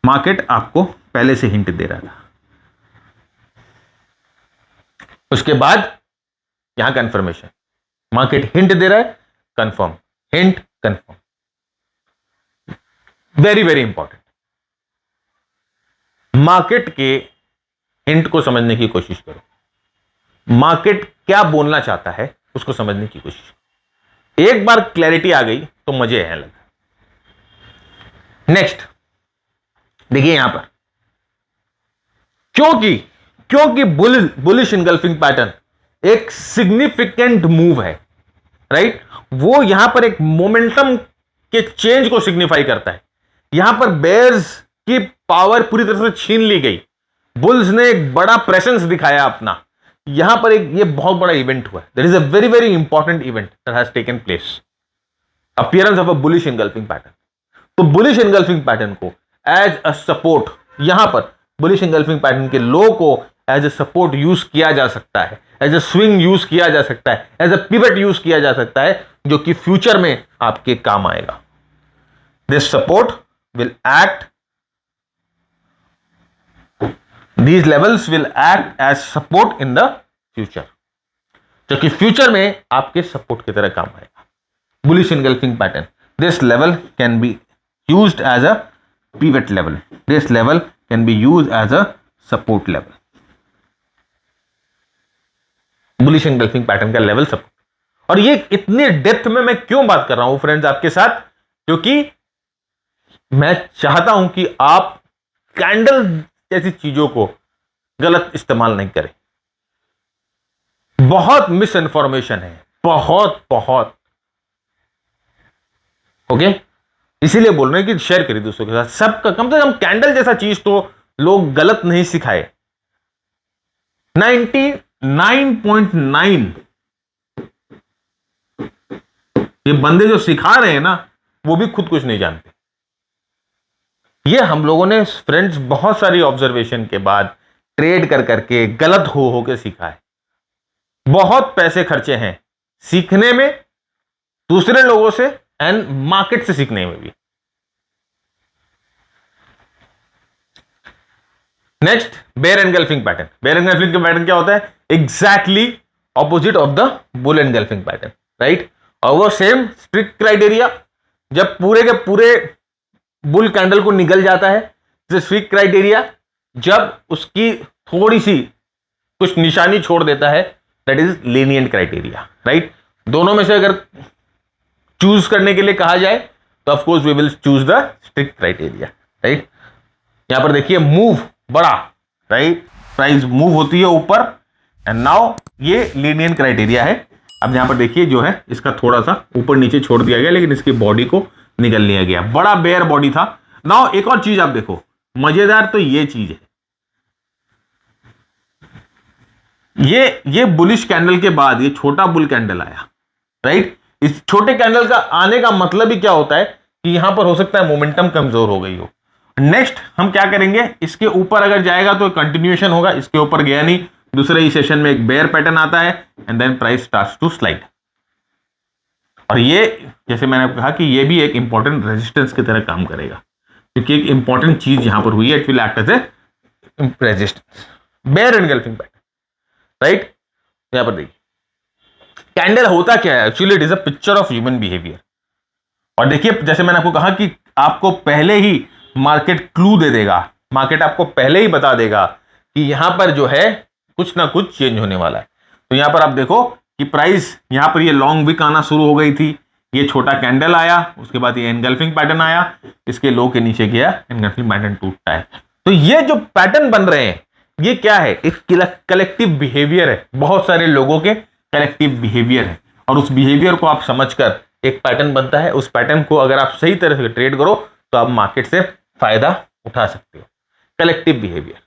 मार्केट आपको पहले से हिंट दे रहा था। उसके बाद यहां कंफर्मेशन, मार्केट हिंट दे रहा है, confirm, hint confirm, very very important. Market के हिंट को समझने की कोशिश करो, मार्केट क्या बोलना चाहता है उसको समझने की कोशिश करो। एक बार क्लैरिटी आ गई तो मजे हैं लगा। नेक्स्ट देखिए यहां पर, क्योंकि बुलिश एनगल्फिंग पैटर्न एक सिग्निफिकेंट मूव है, राइट। वो यहां पर एक मोमेंटम के चेंज को सिग्निफाई करता है। यहां पर बेयर्स की पावर पूरी तरह से छीन ली गई, बुल्स ने एक बड़ा प्रेजेंस दिखाया अपना। यहां पर एक ये बहुत बड़ा इवेंट हुआ, there is a very very important event that has taken place, appearance of a bullish engulfing pattern. तो बुलिश एनगल्फिंग पैटर्न को एज अ सपोर्ट यहां पर बुलिश एंगल्फिंग पैटर्न के लो को एज ए सपोर्ट यूज किया जा सकता है, एज ए स्विंग यूज किया जा सकता है, एज ए पिवट यूज किया जा सकता है, जो कि फ्यूचर में आपके काम आएगा। This support will act, these levels will act as support in the future, जो कि फ्यूचर में आपके सपोर्ट की तरह काम आएगा। Bullish engulfing pattern, this level can be used as a pivot level, this level can be used as a support level। Bullish engulfing pattern का level support. और ये इतने डेप्थ में मैं क्यों बात कर रहा हूं फ्रेंड्स आपके साथ, क्योंकि मैं चाहता हूं कि आप कैंडल जैसी चीजों को गलत इस्तेमाल नहीं करें। बहुत मिस इन्फॉर्मेशन है, बहुत बहुत, ओके। इसीलिए बोल रहे हैं कि शेयर करिए दोस्तों के साथ, सबका कम से कम कैंडल जैसा चीज तो लोग गलत नहीं सिखाए। 99.9 ये बंदे जो सिखा रहे हैं ना, वो भी खुद कुछ नहीं जानते। ये हम लोगों ने फ्रेंड्स बहुत सारी ऑब्जर्वेशन के बाद ट्रेड कर करके गलत हो के सीखा है। बहुत पैसे खर्चे हैं सीखने में, दूसरे लोगों से एंड मार्केट से सीखने में भी। Next, bear engulfing pattern. Bear engulfing pattern क्या होता है? Exactly opposite of the bull engulfing pattern, right. और वो सेम स्ट्रिक्ट क्राइटेरिया, जब पूरे के पूरे बुल कैंडल को निकल जाता है, स्ट्रिक्ट क्राइटेरिया जब उसकी थोड़ी सी कुछ निशानी छोड़ देता है, that is lenient criteria, right. दोनों में से अगर चूज करने के लिए कहा जाए तो of course we will choose the strict criteria, right. यहां पर देखिए मूव बड़ा, राइट, प्राइस मूव होती है ऊपर एंड नाउ ये लीनिएंट क्राइटेरिया है। अब यहां पर देखिए जो है इसका थोड़ा सा ऊपर नीचे छोड़ दिया गया, लेकिन इसकी बॉडी को निकल लिया गया, बड़ा बेयर बॉडी था। नाउ एक और चीज आप देखो, मजेदार तो ये चीज है, ये बुलिश कैंडल के बाद ये छोटा बुल कैंडल आया, राइट। इस छोटे कैंडल का आने का मतलब ही क्या होता है कि यहां पर हो सकता है मोमेंटम कमजोर हो गई हो। नेक्स्ट हम क्या करेंगे, इसके ऊपर अगर जाएगा तो कंटिन्यूएशन होगा, इसके ऊपर गया नहीं, दूसरे ही सेशन में एक बेयर पैटर्न आता है and then price starts to slide. और ये जैसे मैंने कहा कि ये भी एक इंपॉर्टेंट रेजिस्टेंस की तरह काम करेगा, क्योंकि एक इंपॉर्टेंट चीज यहां पर हुई है, it will act as a resistance. Bear engulfing pattern, right. यहां पर देखिए कैंडल होता क्या है, actually it is a picture of human behaviour. और देखिए जैसे मैंने आपको कहा कि आपको पहले ही मार्केट क्लू दे देगा, मार्केट आपको पहले ही बता देगा कि यहां पर जो है कुछ ना कुछ चेंज होने वाला है। तो यहां पर आप देखो कि प्राइस यहां पर ये लॉन्ग विक आना शुरू हो गई थी, ये छोटा कैंडल आया, उसके बाद ये एनगल्फिंग पैटर्न आया, इसके लो के नीचे गया, एनगल्फिंग पैटर्न टूटता है। तो ये जो पैटर्न बन रहे हैं ये क्या है, एक कलेक्टिव बिहेवियर है, बहुत सारे लोगों के कलेक्टिव बिहेवियर है। और उस बिहेवियर को आप समझकर एक पैटर्न बनता है, उस पैटर्न को अगर आप सही तरह से ट्रेड करो तो आप मार्केट से फायदा उठा सकते हो। कलेक्टिव बिहेवियर,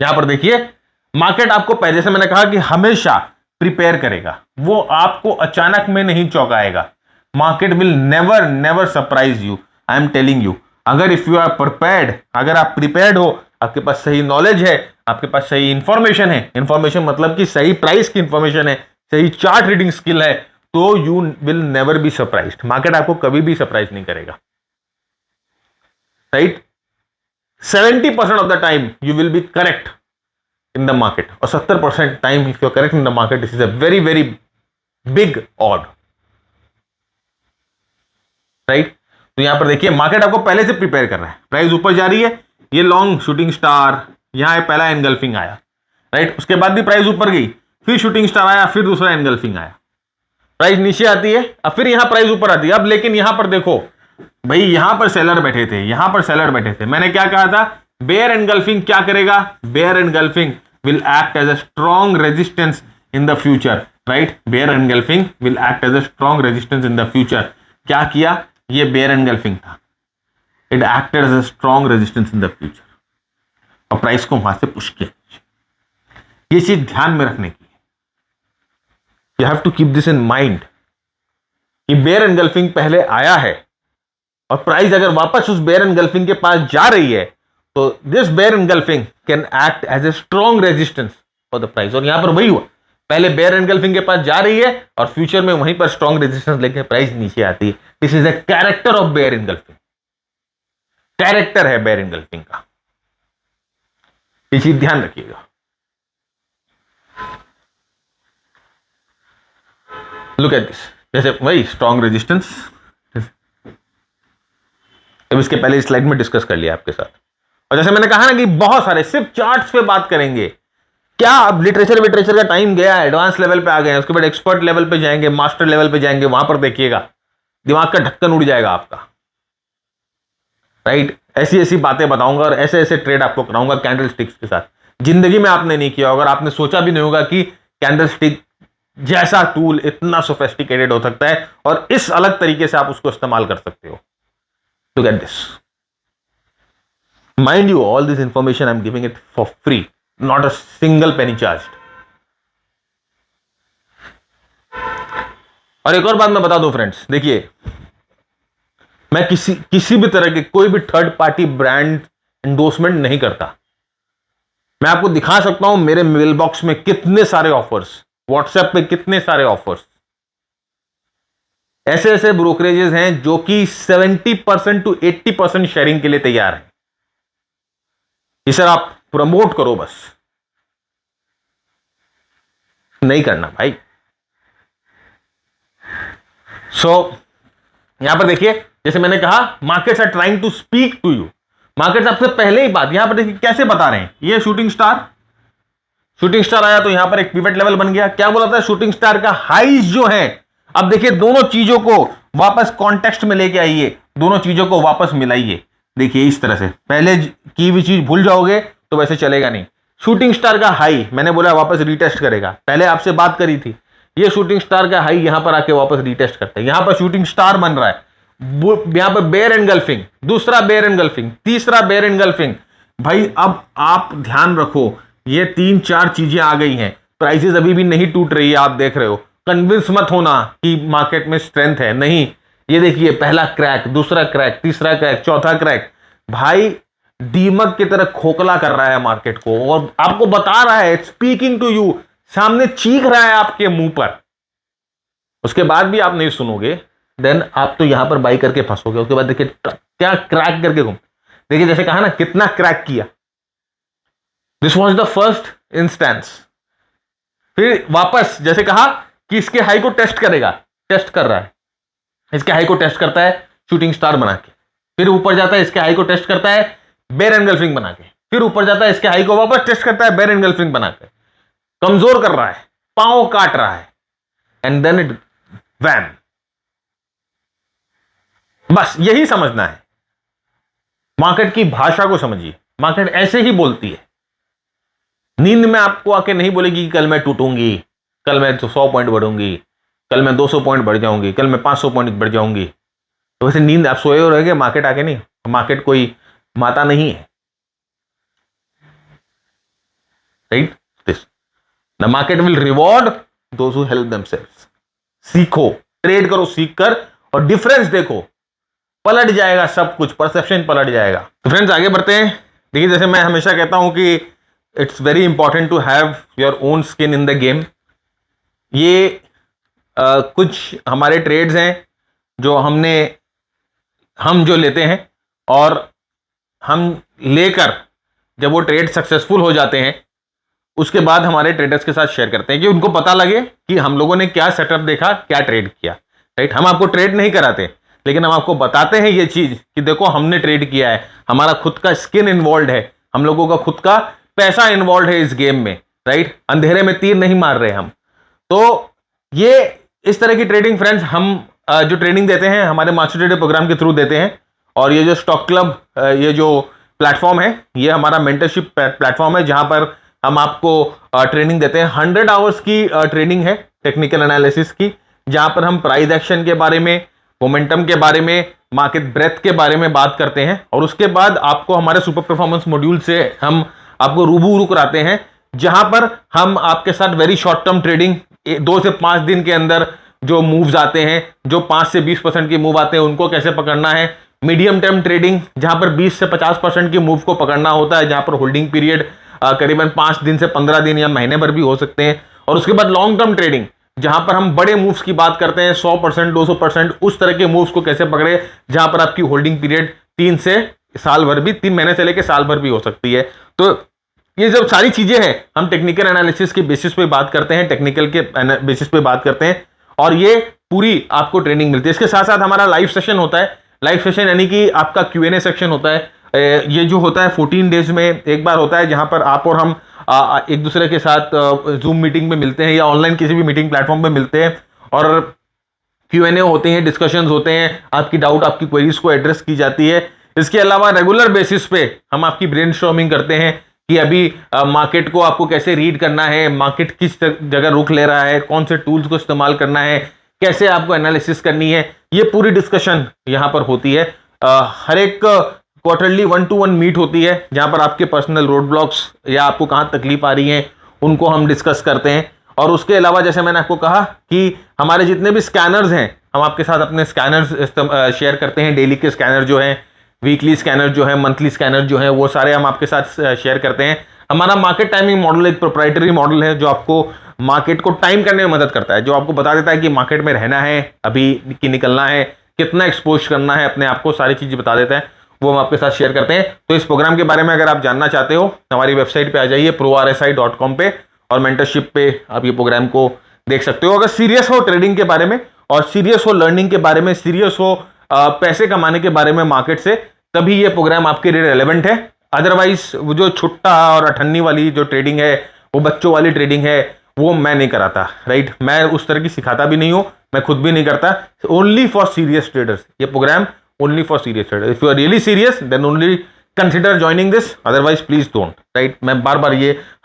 यहां पर देखिए मार्केट आपको पहले से मैंने कहा कि हमेशा प्रिपेयर करेगा, वो आपको अचानक में नहीं चौंकाएगा। Market will never never surprise you, I am telling you. अगर इफ यू आर प्रिपेयर्ड, अगर आप प्रिपेयर्ड हो, आपके पास सही नॉलेज है, आपके पास सही इंफॉर्मेशन है, इंफॉर्मेशन मतलब कि सही प्राइस की इंफॉर्मेशन है, सही चार्ट रीडिंग स्किल है, तो you will never be surprised. Market आपको कभी भी सरप्राइज नहीं करेगा, right. 70% of the time you will be correct in the market, और 70% time if you are correct in the market, this is a very very big odd, right। तो यहां पर देखिए मार्केट आपको पहले से प्रिपेयर कर रहा है, प्राइस ऊपर जा रही है, ये लॉन्ग शूटिंग स्टार, यहां पहला एनगल्फिंग आया, राइट। उसके बाद भी प्राइस ऊपर गई, फिर शूटिंग स्टार आया, फिर दूसरा एनगल्फिंग आया, प्राइस नीचे आती है, अब फिर यहां प्राइस ऊपर आती है। अब लेकिन यहां पर देखो भाई, यहां पर सेलर बैठे थे, यहां पर सेलर बैठे थे। मैंने क्या कहा था, बेयर एनगल्फिंग क्या करेगा, bear engulfing will act as a strong resistance in the future, right। bear engulfing will act as a strong resistance in the future। क्या किया, ये bear engulfing था, it acted as a strong resistance in the future, और price को वहां से push किया। ये चीज ध्यान में रखने की, you have to keep this in mind कि bear engulfing पहले आया है और प्राइस अगर वापस उस bear engulfing के पास जा रही है तो this bear engulfing can act as a strong resistance for the price, और यहां पर वही हुआ, पहले बेयर एनगल्फिंग के पास जा रही है और फ्यूचर में वहीं पर स्ट्रॉन्ग रेजिस्टेंस लेके प्राइस नीचे आती है। This is the character of bear engulfing, character है बेयर एनगल्फिंग का, ये चीज ध्यान रखिएगा। लुक एट दिस, जैसे वही स्ट्रॉन्ग रेजिस्टेंस, अब इसके पहले स्लाइड में डिस्कस कर लिया आपके साथ। और जैसे मैंने कहा ना कि बहुत सारे सिर्फ चार्ट्स पे बात करेंगे, क्या अब लिटरेचर का टाइम गया है, एडवांस लेवल पे आ गए हैं, उसके बाद एक्सपर्ट लेवल पे जाएंगे, मास्टर लेवल पे जाएंगे, वहां पर देखिएगा दिमाग का ढक्कन उड़ जाएगा आपका, राइट। ऐसी ऐसी बातें बताऊंगा और ऐसे ऐसे ट्रेड आपको कराऊंगा कैंडल स्टिक्स के साथ, जिंदगी में आपने नहीं किया होगा और आपने सोचा भी नहीं होगा कि कैंडल स्टिक जैसा टूल इतना सोफिस्टिकेटेड हो सकता है और इस अलग तरीके से आप उसको इस्तेमाल कर सकते हो। Look at this. Mind you, all this information I'm giving it for free, not a single penny charged. और एक और बात मैं बता दूं फ्रेंड्स, देखिए मैं किसी भी तरह के कोई भी थर्ड पार्टी ब्रांड एंडोर्समेंट नहीं करता। मैं आपको दिखा सकता हूं मेरे मेल बॉक्स में कितने सारे ऑफर्स, व्हाट्सएप पे कितने सारे ऑफर्स, ऐसे ऐसे ब्रोकरेजेस हैं जो कि 70% to 80% शेयरिंग के लिए तैयार है कि सर आप प्रमोट करो, बस नहीं करना भाई। यहां पर देखिए, जैसे मैंने कहा markets are trying to speak to you, markets आपसे पहले ही बात, यहां पर देखिए कैसे बता रहे हैं। ये शूटिंग स्टार आया तो यहां पर एक पिवट लेवल बन गया। क्या बोला था, शूटिंग स्टार का हाइज जो है, अब देखिए दोनों चीजों को वापस कॉन्टेक्स्ट में लेके आइए, दोनों चीजों को वापस मिलाइए। देखिए इस तरह से, पहले की भी चीज भूल जाओगे तो वैसे चलेगा नहीं। शूटिंग स्टार का हाई मैंने बोला वापस रीटेस्ट करेगा, पहले आपसे बात करी थी, ये शूटिंग स्टार का हाई यहां पर आके वापस रीटेस्ट करता है, यहां पर शूटिंग स्टार बन रहा है, यहां पर बेयर एनगल्फिंग, दूसरा बेयर एनगल्फिंग, तीसरा बेयर एनगल्फिंग। भाई अब आप ध्यान रखो, ये 3-4 चीजें आ गई हैं, प्राइसेस अभी भी नहीं टूट रही है, आप देख रहे हो। कन्विंस मत होना कि मार्केट में स्ट्रेंथ है, नहीं। ये देखिए पहला क्रैक, दूसरा क्रैक, तीसरा क्रैक, चौथा क्रैक, भाई दीमक की तरह खोखला कर रहा है मार्केट को और आपको बता रहा है, स्पीकिंग टू यू, सामने चीख रहा है आपके मुंह पर। उसके बाद भी आप नहीं सुनोगे, देन आप तो यहां पर बाई करके फंसोगे। उसके बाद देखिए क्या क्रैक करके घूम, देखिए जैसे कहा ना कितना क्रैक किया। This was the first instance. फिर वापस जैसे कहा कि इसके हाई को टेस्ट करेगा, टेस्ट कर रहा है, इसके हाई को टेस्ट करता है शूटिंग स्टार बना के, फिर ऊपर जाता है, इसके हाई को टेस्ट करता है बेयर एनगल्फिंग बना के, फिर ऊपर जाता है, इसके हाई को वापस टेस्ट करता है बेयर एनगल्फिंग बना के, कमजोर कर रहा है, पांव काट रहा है, एंड देन इट वैन। बस यही समझना है, मार्केट की भाषा को समझिए, मार्केट ऐसे ही बोलती है। नींद में आपको आके नहीं बोलेगी कि कल मैं टूटूंगी, कल मैं 100 पॉइंट बढ़ूंगी, कल मैं 200 पॉइंट बढ़ जाऊंगी, कल मैं 500 पॉइंट बढ़ जाऊंगी। तो वैसे नींद आप सोए हो रहेंगे, मार्केट आके नहीं, मार्केट कोई माता नहीं है, right. This the market will reward those who help themselves. सीखो, ट्रेड करो सीख कर, और डिफरेंस देखो, पलट जाएगा सब कुछ, परसेप्शन पलट जाएगा। तो फ्रेंड्स आगे बढ़ते हैं। देखिए जैसे मैं हमेशा कहता हूं कि it's very important to have your own skin in the game. ये कुछ हमारे ट्रेड्स हैं जो हम जो लेते हैं, और हम लेकर जब वो ट्रेड सक्सेसफुल हो जाते हैं उसके बाद हमारे ट्रेडर्स के साथ शेयर करते हैं कि उनको पता लगे कि हम लोगों ने क्या सेटअप देखा, क्या ट्रेड किया, राइट। हम आपको ट्रेड नहीं कराते, लेकिन हम आपको बताते हैं ये चीज कि देखो हमने ट्रेड किया है, हमारा खुद का स्किन इन्वॉल्व है, हम लोगों का खुद का पैसा इन्वॉल्व है इस गेम में, राइट। अंधेरे में तीर नहीं मार रहे हम। तो ये इस तरह की ट्रेडिंग फ्रेंड्स हम जो ट्रेनिंग देते हैं हमारे मास्टर ट्रेडर प्रोग्राम के थ्रू देते हैं। और ये जो स्टॉक क्लब ये जो प्लेटफॉर्म है, ये हमारा मेंटरशिप प्लेटफॉर्म है जहां पर हम आपको ट्रेनिंग देते हैं। 100 आवर्स की ट्रेनिंग है टेक्निकल एनालिसिस की, जहां पर हम प्राइस एक्शन के बारे में, मोमेंटम के बारे में, मार्केट ब्रेथ के बारे में बात करते हैं। और उसके बाद आपको हमारे सुपर परफॉर्मेंस मॉड्यूल से हम आपको रूबरू कराते हैं, जहां पर हम आपके साथ वेरी शॉर्ट टर्म ट्रेडिंग 2 से 5 दिन के अंदर जो मूव्स आते हैं, जो 5 से 20% के मूव आते हैं, उनको कैसे पकड़ना है, मीडियम टर्म ट्रेडिंग, जहां पर 20 से 50% की मूव को पकड़ना होता है, जहां पर होल्डिंग पीरियड करीबन 5 दिन से 15 दिन या महीने भर भी हो सकते हैं। और उसके बाद लॉन्ग टर्म ट्रेडिंग, जहां पर हम बड़े मूव्स की बात करते हैं, 100% 200%, उस तरह के मूव्स को कैसे पकड़े, जहां पर आपकी होल्डिंग पीरियड 3 से साल भर भी, 3 महीने से लेकर साल भर भी हो सकती है। तो ये जब सारी चीजें हैं, हम टेक्निकल एनालिसिस के बेसिस पे बात करते हैं, टेक्निकल के बेसिस पे बात करते हैं, और ये पूरी आपको ट्रेनिंग मिलती है। इसके साथ साथ हमारा लाइव सेशन होता है। लाइव सेशन यानी कि आपका Q&A सेक्शन होता है। ये जो होता है 14 डेज में एक बार होता है, जहां पर आप और हम एक दूसरे के साथ जूम मीटिंग में मिलते हैं या ऑनलाइन किसी भी मीटिंग प्लेटफॉर्म पे मिलते हैं, और Q&A होते हैं, डिस्कशंस होते हैं, आपकी डाउट, आपकी क्वेरीज को एड्रेस की जाती है। इसके अलावा रेगुलर बेसिस पे हम आपकी ब्रेनस्टॉर्मिंग करते हैं कि अभी मार्केट को आपको कैसे रीड करना है, मार्केट किस जगह रुख ले रहा है, कौन से टूल्स को इस्तेमाल करना है, कैसे आपको एनालिसिस करनी है, ये पूरी डिस्कशन यहां पर होती है। हर एक क्वार्टरली 1-to-1 मीट होती है, जहां पर आपके पर्सनल रोड ब्लॉक्स या आपको कहां तकलीफ आ रही है उनको हम डिस्कस करते हैं। और उसके अलावा जैसे मैंने आपको कहा कि हमारे जितने भी स्कैनर्स हैं, हम आपके साथ अपने स्कैनर्स शेयर करते हैं। डेली के स्कैनर जो हैं, वीकली स्कैनर जो है, मंथली स्कैनर जो है, वो सारे हम आपके साथ शेयर करते हैं। हमारा मार्केट टाइमिंग मॉडल एक प्रोप्राइटरी मॉडल है, जो आपको मार्केट को टाइम करने में मदद करता है, जो आपको बता देता है कि मार्केट में रहना है अभी कि निकलना है, कितना एक्सपोज करना है अपने आप को, सारी चीजें बता देता है, वो हम आपके साथ शेयर करते हैं। तो इस प्रोग्राम के बारे में अगर आप जानना चाहते हो, हमारी वेबसाइट पे आ जाइए prorsi.com पे, और मेंटरशिप पे आप ये प्रोग्राम को देख सकते हो। अगर सीरियस हो ट्रेडिंग के बारे में, और सीरियस हो लर्निंग के बारे में, सीरियस हो पैसे कमाने के बारे में मार्केट से, तभी ये प्रोग्राम आपके लिए रेलेवेंट है। अदरवाइज वो जो छुट्टा और अठन्नी वाली जो ट्रेडिंग है, वो बच्चों वाली ट्रेडिंग है, वो मैं नहीं कराता, राइट। मैं उस तरह की सिखाता भी नहीं हूं, मैं खुद भी नहीं करता। ओनली फॉर सीरियस ट्रेडर्स ये program, only for serious traders. If you are really serious then only consider joining this, otherwise please don't, right. मैं बार बार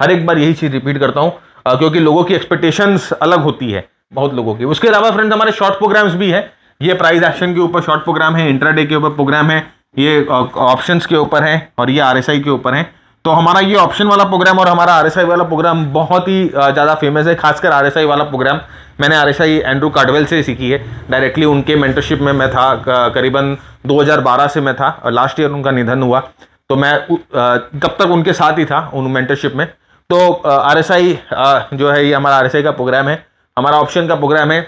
हर एक बार यही चीज रिपीट करता हूं, क्योंकि लोगों की एक्सपेक्टेशंस अलग होती है, बहुत लोगों की। उसके अलावा फ्रेंड्स हमारे शॉर्ट प्रोग्राम्स भी है। ये प्राइस एक्शन के ऊपर शॉर्ट प्रोग्राम है, इंट्राडे के ऊपर प्रोग्राम है, ये ऑप्शंस के ऊपर है, और ये RSI के ऊपर है। तो हमारा ये ऑप्शन वाला प्रोग्राम और हमारा RSI वाला प्रोग्राम बहुत ही ज़्यादा फेमस है। खासकर RSI वाला प्रोग्राम मैंने RSI एंड्रू कार्डवेल से सीखी है, डायरेक्टली उनके मेंटरशिप में मैं था, करीबन 2012 से मैं था, और लास्ट ईयर उनका निधन हुआ, तो मैं कब तक उनके साथ ही था उन मेंटरशिप में। तो RSI जो है, ये हमारा RSI का प्रोग्राम है, हमारा ऑप्शन का प्रोग्राम है,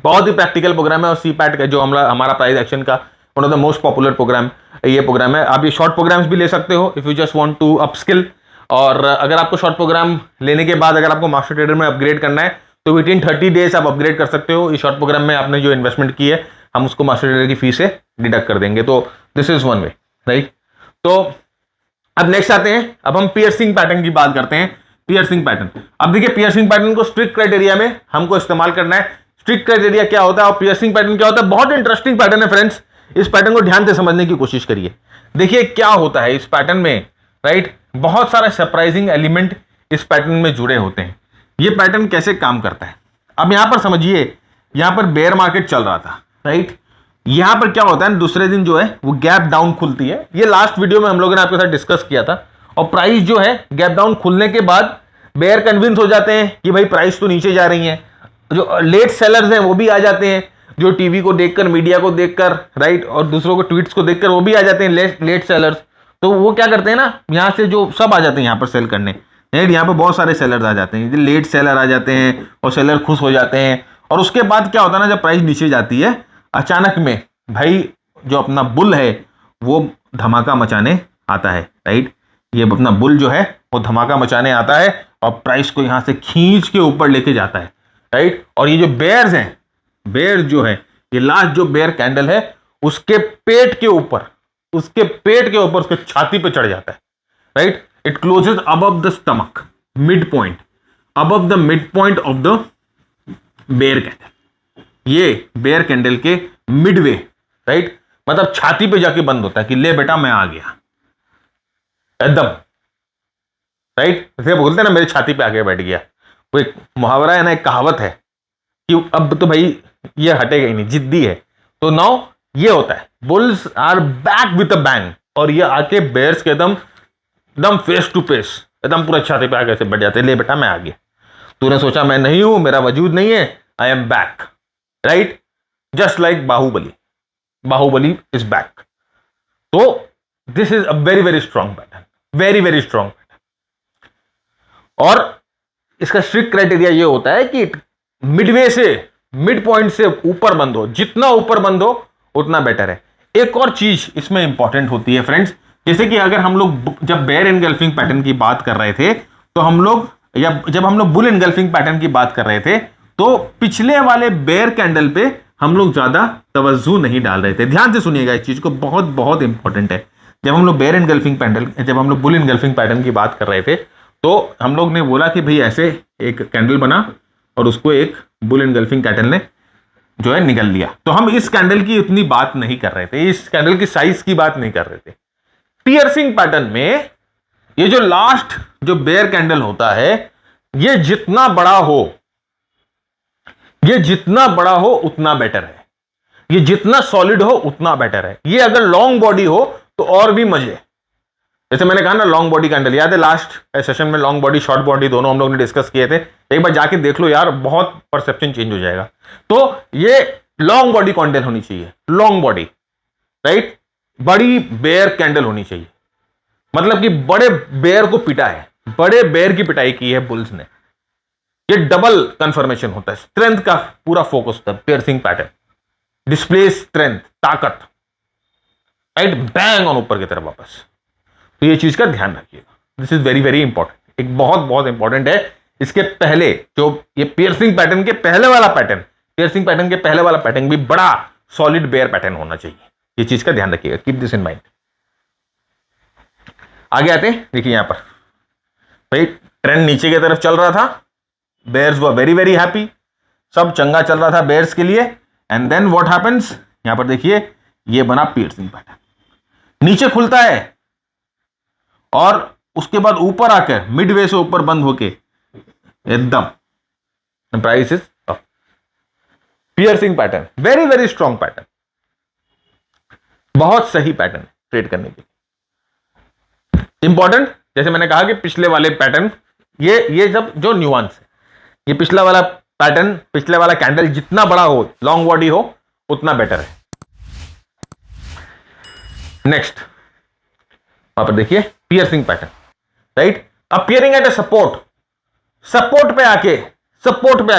बहुत ही प्रैक्टिकल प्रोग्राम है। और CPAT का जो हमारा प्राइस एक्शन का one of the most popular program ये प्रोग्राम है। आप ये शॉर्ट प्रोग्राम्स भी ले सकते हो if you just want to upskill. और अगर आपको शॉर्ट प्रोग्राम लेने के बाद अगर आपको मास्टर ट्रेडर में अपग्रेड करना है, तो विद इन 30 डेज आप अपग्रेड कर सकते हो। इस शॉर्ट प्रोग्राम में आपने जो इन्वेस्टमेंट की है, हम उसको मास्टर ट्रेडर की फीस से डिडक्ट कर देंगे। तो this is one way, right. तो अब नेक्स्ट आते हैं, अब हम पियर्सिंग पैटर्न की बात करते हैं। पियर्सिंग पैटर्न, अब देखिए पियर्सिंग पैटर्न को स्ट्रिक्ट क्राइटेरिया में हमको इस्तेमाल करना है। स्ट्रिक्ट क्राइटेरिया क्या होता है और पियर्सिंग पैटर्न क्या होता है, बहुत इंटरेस्टिंग पैटर्न है फ्रेंड्स। इस पैटर्न को ध्यान से समझने की कोशिश करिए। देखिए क्या होता है इस पैटर्न में, राइट। बहुत सारे सरप्राइजिंग एलिमेंट इस पैटर्न में जुड़े होते हैं। ये पैटर्न कैसे काम करता है, अब यहां पर समझिए। यहां पर बेयर मार्केट चल रहा था, राइट। यहां पर क्या होता है, दूसरे दिन जो है वो गैप डाउन खुलती है। ये लास्ट वीडियो में हम लोगों ने आपके साथ डिस्कस किया था। और प्राइस जो है गैप डाउन खुलने के बाद बेयर कन्विंस हो जाते हैं कि भाई प्राइस तो नीचे जा रही है। जो लेट सेलर्स हैं वो भी आ जाते हैं, जो टीवी को देखकर, मीडिया को देखकर, राइट, और दूसरों को ट्वीट्स को देखकर वो भी आ जाते हैं लेट सेलर्स। तो वो क्या करते हैं ना, यहाँ से जो सब आ जाते हैं यहाँ पर सेल करने, राइट। यहाँ पर बहुत सारे सेलर्स आ जाते हैं, लेट सेलर आ जाते हैं और सेलर खुश हो जाते हैं। और उसके बाद क्या होता है ना, जब प्राइस नीचे जाती है अचानक में, भाई जो अपना बुल है वो धमाका मचाने आता है, राइट। ये अपना बुल जो है वो धमाका मचाने आता है और प्राइस को यहाँ से खींच के ऊपर लेके जाता है, राइट। और ये जो बेयर्स हैं, बेयर जो है, ये लास्ट जो बेयर कैंडल है उसके पेट के ऊपर, उसके छाती पे चढ़ जाता है, right. It closes above the stomach, mid point, above the mid point of the bear candle. ये बेयर कैंडल के मिडवे, राइट, मतलब छाती पे जाके बंद होता है कि ले बेटा मैं आ गया एकदम, राइट। जैसे बोलते हैं ना मेरी छाती पे आके बैठ गया। वो एक मुहावरा है ना, एक कहावत है कि अब तो भाई ये हटेगा ही नहीं, जिद्दी है। तो नाउ ये होता है, bulls are back with a bang, और ये आके बेयर्स के एकदम फेस टू फेस, एकदम पूरा छाती पे आके बैठ जाते, ले बेटा मैं आ गया, तूने सोचा मैं नहीं हूं, मेरा वजूद नहीं है, I am back, right. Just like Baahubali, Baahubali is back. तो this is a very very strong pattern, very very strong pattern. और इसका स्ट्रिक्ट क्राइटेरिया ये होता है कि मिडवे से, मिड पॉइंट से ऊपर बंद हो, जितना ऊपर बंद हो उतना बेटर है। एक और चीज इसमें इंपॉर्टेंट होती है फ्रेंड्स, जैसे कि अगर हम लोग जब बेयर एनगल्फिंग पैटर्न की बात कर रहे थे, तो हम लोग, या जब हम लोग बुल एनगल्फिंग पैटर्न की बात कर रहे थे, तो पिछले वाले बेयर कैंडल पे हम लोग ज्यादा तवज्जो नहीं डाल रहे थे। ध्यान से सुनिएगा इस चीज को, बहुत बहुत इंपॉर्टेंट है। जब हम लोग बेयर एनगल्फिंग पैटर्न, जब हम लोग बुल एनगल्फिंग पैटर्न की बात कर रहे थे, तो हम लोग ने बोला कि भाई ऐसे एक कैंडल बना और उसको एक बुल एनगल्फिंग कैंडल ने जो है निगल लिया। तो हम इस कैंडल की उतनी बात नहीं कर रहे थे, इस कैंडल की साइज की बात नहीं कर रहे थे। पियर्सिंग पैटर्न में ये जो लास्ट जो बेयर कैंडल होता है, ये जितना बड़ा हो, ये जितना बड़ा हो उतना बेटर है, ये जितना सॉलिड हो उतना बेटर है। ये अगर लॉन्ग बॉडी हो तो और भी मजे। जैसे मैंने कहा ना लॉन्ग बॉडी कैंडल, याद है लास्ट सेशन में लॉन्ग बॉडी शॉर्ट बॉडी दोनों हम लोग ने डिस्कस किए थे, एक बार जाके देख लो यार, बहुत परसेप्शन चेंज हो जाएगा। तो ये लॉन्ग बॉडी कैंडल होनी चाहिए, लॉन्ग बॉडी, राइट, बड़ी बेयर कैंडल होनी चाहिए। मतलब कि बड़े बेयर को पिटा है, बड़े बेयर की पिटाई की है बुल्स ने। ये डबल कंफर्मेशन होता है, स्ट्रेंथ का पूरा फोकस होता है पियर्सिंग पैटर्न, डिस्प्ले स्ट्रेंथ, ताकत, राइट, बैंग ऑन ऊपर की तरफ वापस। तो ये चीज का ध्यान रखिएगा, this is very very important, एक बहुत बहुत इंपॉर्टेंट है। इसके पहले जो ये पियर्सिंग पैटर्न के पहले वाला पैटर्न, पियर्सिंग पैटर्न के पहले वाला पैटर्न भी बड़ा सॉलिड बेयर पैटर्न होना चाहिए, ये चीज का ध्यान रखिएगा, कीप दिस इन माइंड। आगे आते हैं, देखिए यहां पर भाई ट्रेंड नीचे की तरफ चल रहा था, bears were very very happy, सब चंगा चल रहा था बेयर्स के लिए। एंड देन व्हाट हैपेंस, यहां पर देखिए ये बना पियर्सिंग पैटर्न, नीचे खुलता है और उसके बाद ऊपर आकर मिडवे से ऊपर बंद होके एकदम price is up. Piercing pattern, very very strong pattern, बहुत सही पैटर्न है ट्रेड करने के लिए, इंपॉर्टेंट। जैसे मैंने कहा कि पिछले वाले पैटर्न, ये सब जो न्यूआंस है, ये पिछला वाला पैटर्न, पिछले वाला कैंडल जितना बड़ा हो, लॉन्ग बॉडी हो, उतना बेटर है। नेक्स्ट वहां पर देखिए piercing pattern, right, appearing at a support, support पे आके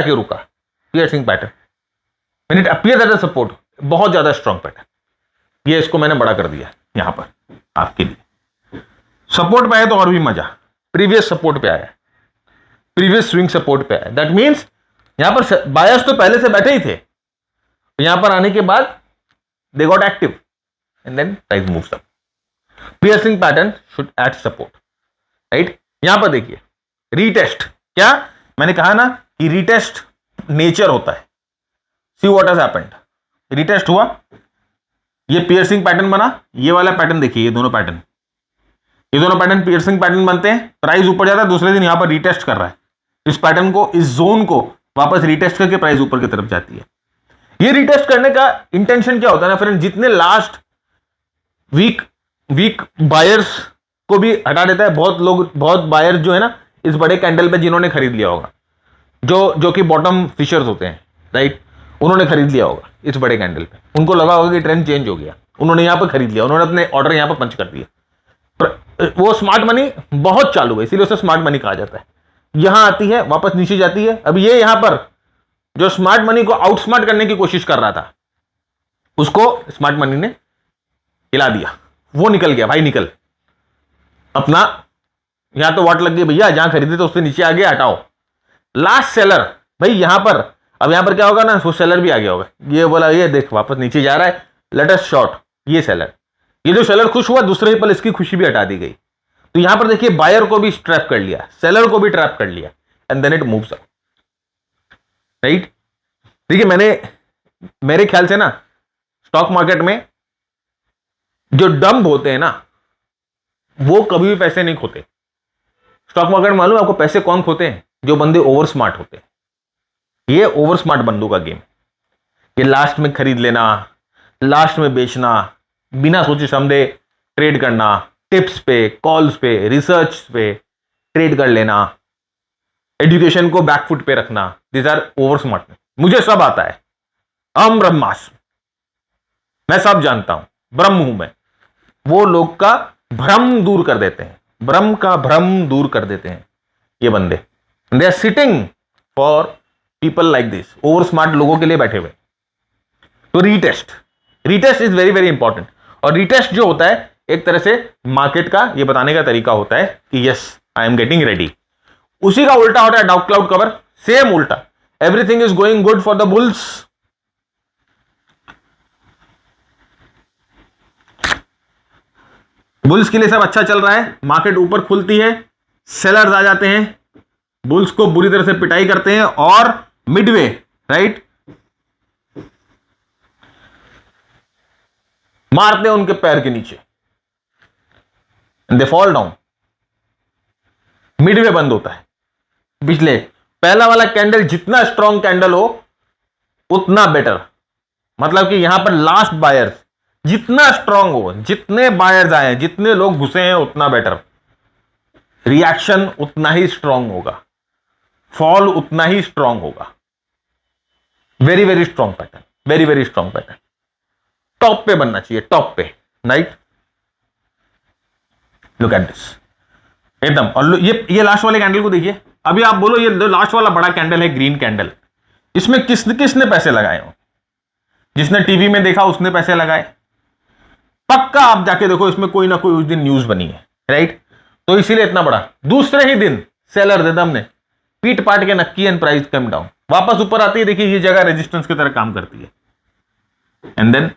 रुका, piercing pattern, when it appears at a support, बहुत ज्यादा स्ट्रॉन्ग पैटर्न। ये इसको मैंने बड़ा कर दिया यहां पर आपके लिए, सपोर्ट पे आया तो और भी मजा, प्रीवियस सपोर्ट पे आया, प्रीवियस स्विंग सपोर्ट पे आया, दैट मींस यहां पर बायर्स तो पहले से बैठे ही थे, यहां पर आने के बाद they got active and then price moves up. Piercing pattern should at support, right. यहां पर देखिए रीटेस्ट, क्या मैंने कहा ना कि रीटेस्ट नेचर होता है। See what has happened, retest हुआ, ये पियर्सिंग पैटर्न बना, ये वाला पैटर्न देखिए, ये दोनों पैटर्न पियर्सिंग पैटर्न बनते हैं, प्राइस ऊपर जाता है, दूसरे दिन यहां पर रीटेस्ट कर रहा है, इस पैटर्न को, इस जोन को वापस रीटेस्ट करके प्राइस ऊपर की तरफ जाती है। ये रीटेस्ट करने का इंटेंशन क्या होता है ना फ्रेंड, जितने लास्ट वीक बायर्स को भी हटा देता है। बहुत बायर्स जो है ना इस बड़े कैंडल पे जिन्होंने खरीद लिया होगा, जो कि बॉटम फिशर्स होते हैं, राइट, उन्होंने खरीद लिया होगा इस बड़े कैंडल पे, उनको लगा होगा कि ट्रेंड चेंज हो गया, उन्होंने यहां पर खरीद लिया, उन्होंने अपने ऑर्डर यहां पर पंच कर दिया। वो स्मार्ट मनी बहुत चालू है, इसीलिए उसे स्मार्ट मनी कहा जाता है। यहां आती है, वापस नीचे जाती है। अब ये यहां पर जो स्मार्ट मनी को आउटस्मार्ट करने की कोशिश कर रहा था, उसको स्मार्ट मनी ने हिला दिया, वो निकल गया भाई, निकल अपना, यहां तो वाट लग गई भैया, जहां खरीदे तो उससे नीचे आ गया, हटाओ। लास्ट सेलर भाई यहां पर, अब यहां पर क्या होगा ना, वो सेलर भी आ गया होगा, ये बोला ये देख वापस नीचे जा रहा है, लेट अस शॉर्ट, ये सेलर, ये जो सेलर खुश हुआ, दूसरे ही पल इसकी खुशी भी हटा दी गई। तो यहां पर देखिए बायर को भी ट्रैप कर लिया, सेलर को भी ट्रैप कर लिया, and then it moves up, right. देखिए मेरे ख्याल से ना स्टॉक मार्केट में जो डंब होते हैं ना, वो कभी भी पैसे नहीं खोते। स्टॉक मार्केट में मालूम है आपको पैसे कौन खोते हैं? जो बंदे ओवर स्मार्ट होते हैं। ये ओवर स्मार्ट बंदों का गेम, ये लास्ट में खरीद लेना, लास्ट में बेचना, बिना सोचे समझे ट्रेड करना, टिप्स पे, कॉल्स पे, रिसर्च पे ट्रेड कर लेना, एजुकेशन को बैकफुट पे रखना, दिस आर ओवर स्मार्ट। मुझे सब आता है, हम ब्रह्मास्त्र, मैं सब जानता हूं, ब्रह्म हूं मैं, वो लोग का भ्रम दूर कर देते हैं, ब्रह्म का भ्रम दूर कर देते हैं ये बंदे। They are sitting for people like this, over smart लोगों के लिए बैठे हुए। तो retest, retest is very very important. और रीटेस्ट जो होता है एक तरह से मार्केट का ये बताने का तरीका होता है कि yes I am getting ready. उसी का उल्टा होता है डाउट क्लाउड कवर, सेम उल्टा, everything is going good for the bulls, bulls के लिए सब अच्छा चल रहा है, मार्केट ऊपर खुलती है, सेलर्स आ जाते हैं, बुल्स को बुरी तरह से पिटाई करते हैं और मिडवे राइट मारते हैं उनके पैर के नीचे, दे फॉल डाउन, मिडवे बंद होता है। पिछले पहला वाला कैंडल जितना स्ट्रॉन्ग कैंडल हो उतना बेटर, मतलब कि यहां पर लास्ट बायर्स जितना स्ट्रॉन्ग हो, जितने बायर्स आए, जितने लोग घुसे हैं उतना बेटर, रिएक्शन उतना ही स्ट्रॉन्ग होगा, फॉल उतना ही स्ट्रॉन्ग होगा। Very very strong pattern, very very strong pattern, top पे बनना चाहिए, टॉप पे राइट। लुक एट दिस एकदम। और ये लास्ट वाले कैंडल को देखिए, अभी आप बोलो ये लास्ट वाला बड़ा कैंडल है ग्रीन कैंडल, इसमें किसने पैसे लगाए हो? जिसने टीवी में देखा उसने पैसे लगाए, पक्का आप जाके देखो इसमें कोई ना कोई उस दिन न्यूज बनी है राइट। तो इसीलिए इतना बड़ा, दूसरे ही दिन सेलर देदम ने पीट पाट के नक्की एंड प्राइस कम डाउन, वापस ऊपर आती है, देखिए ये जगह रेजिस्टेंस की तरह काम करती है, एंड देन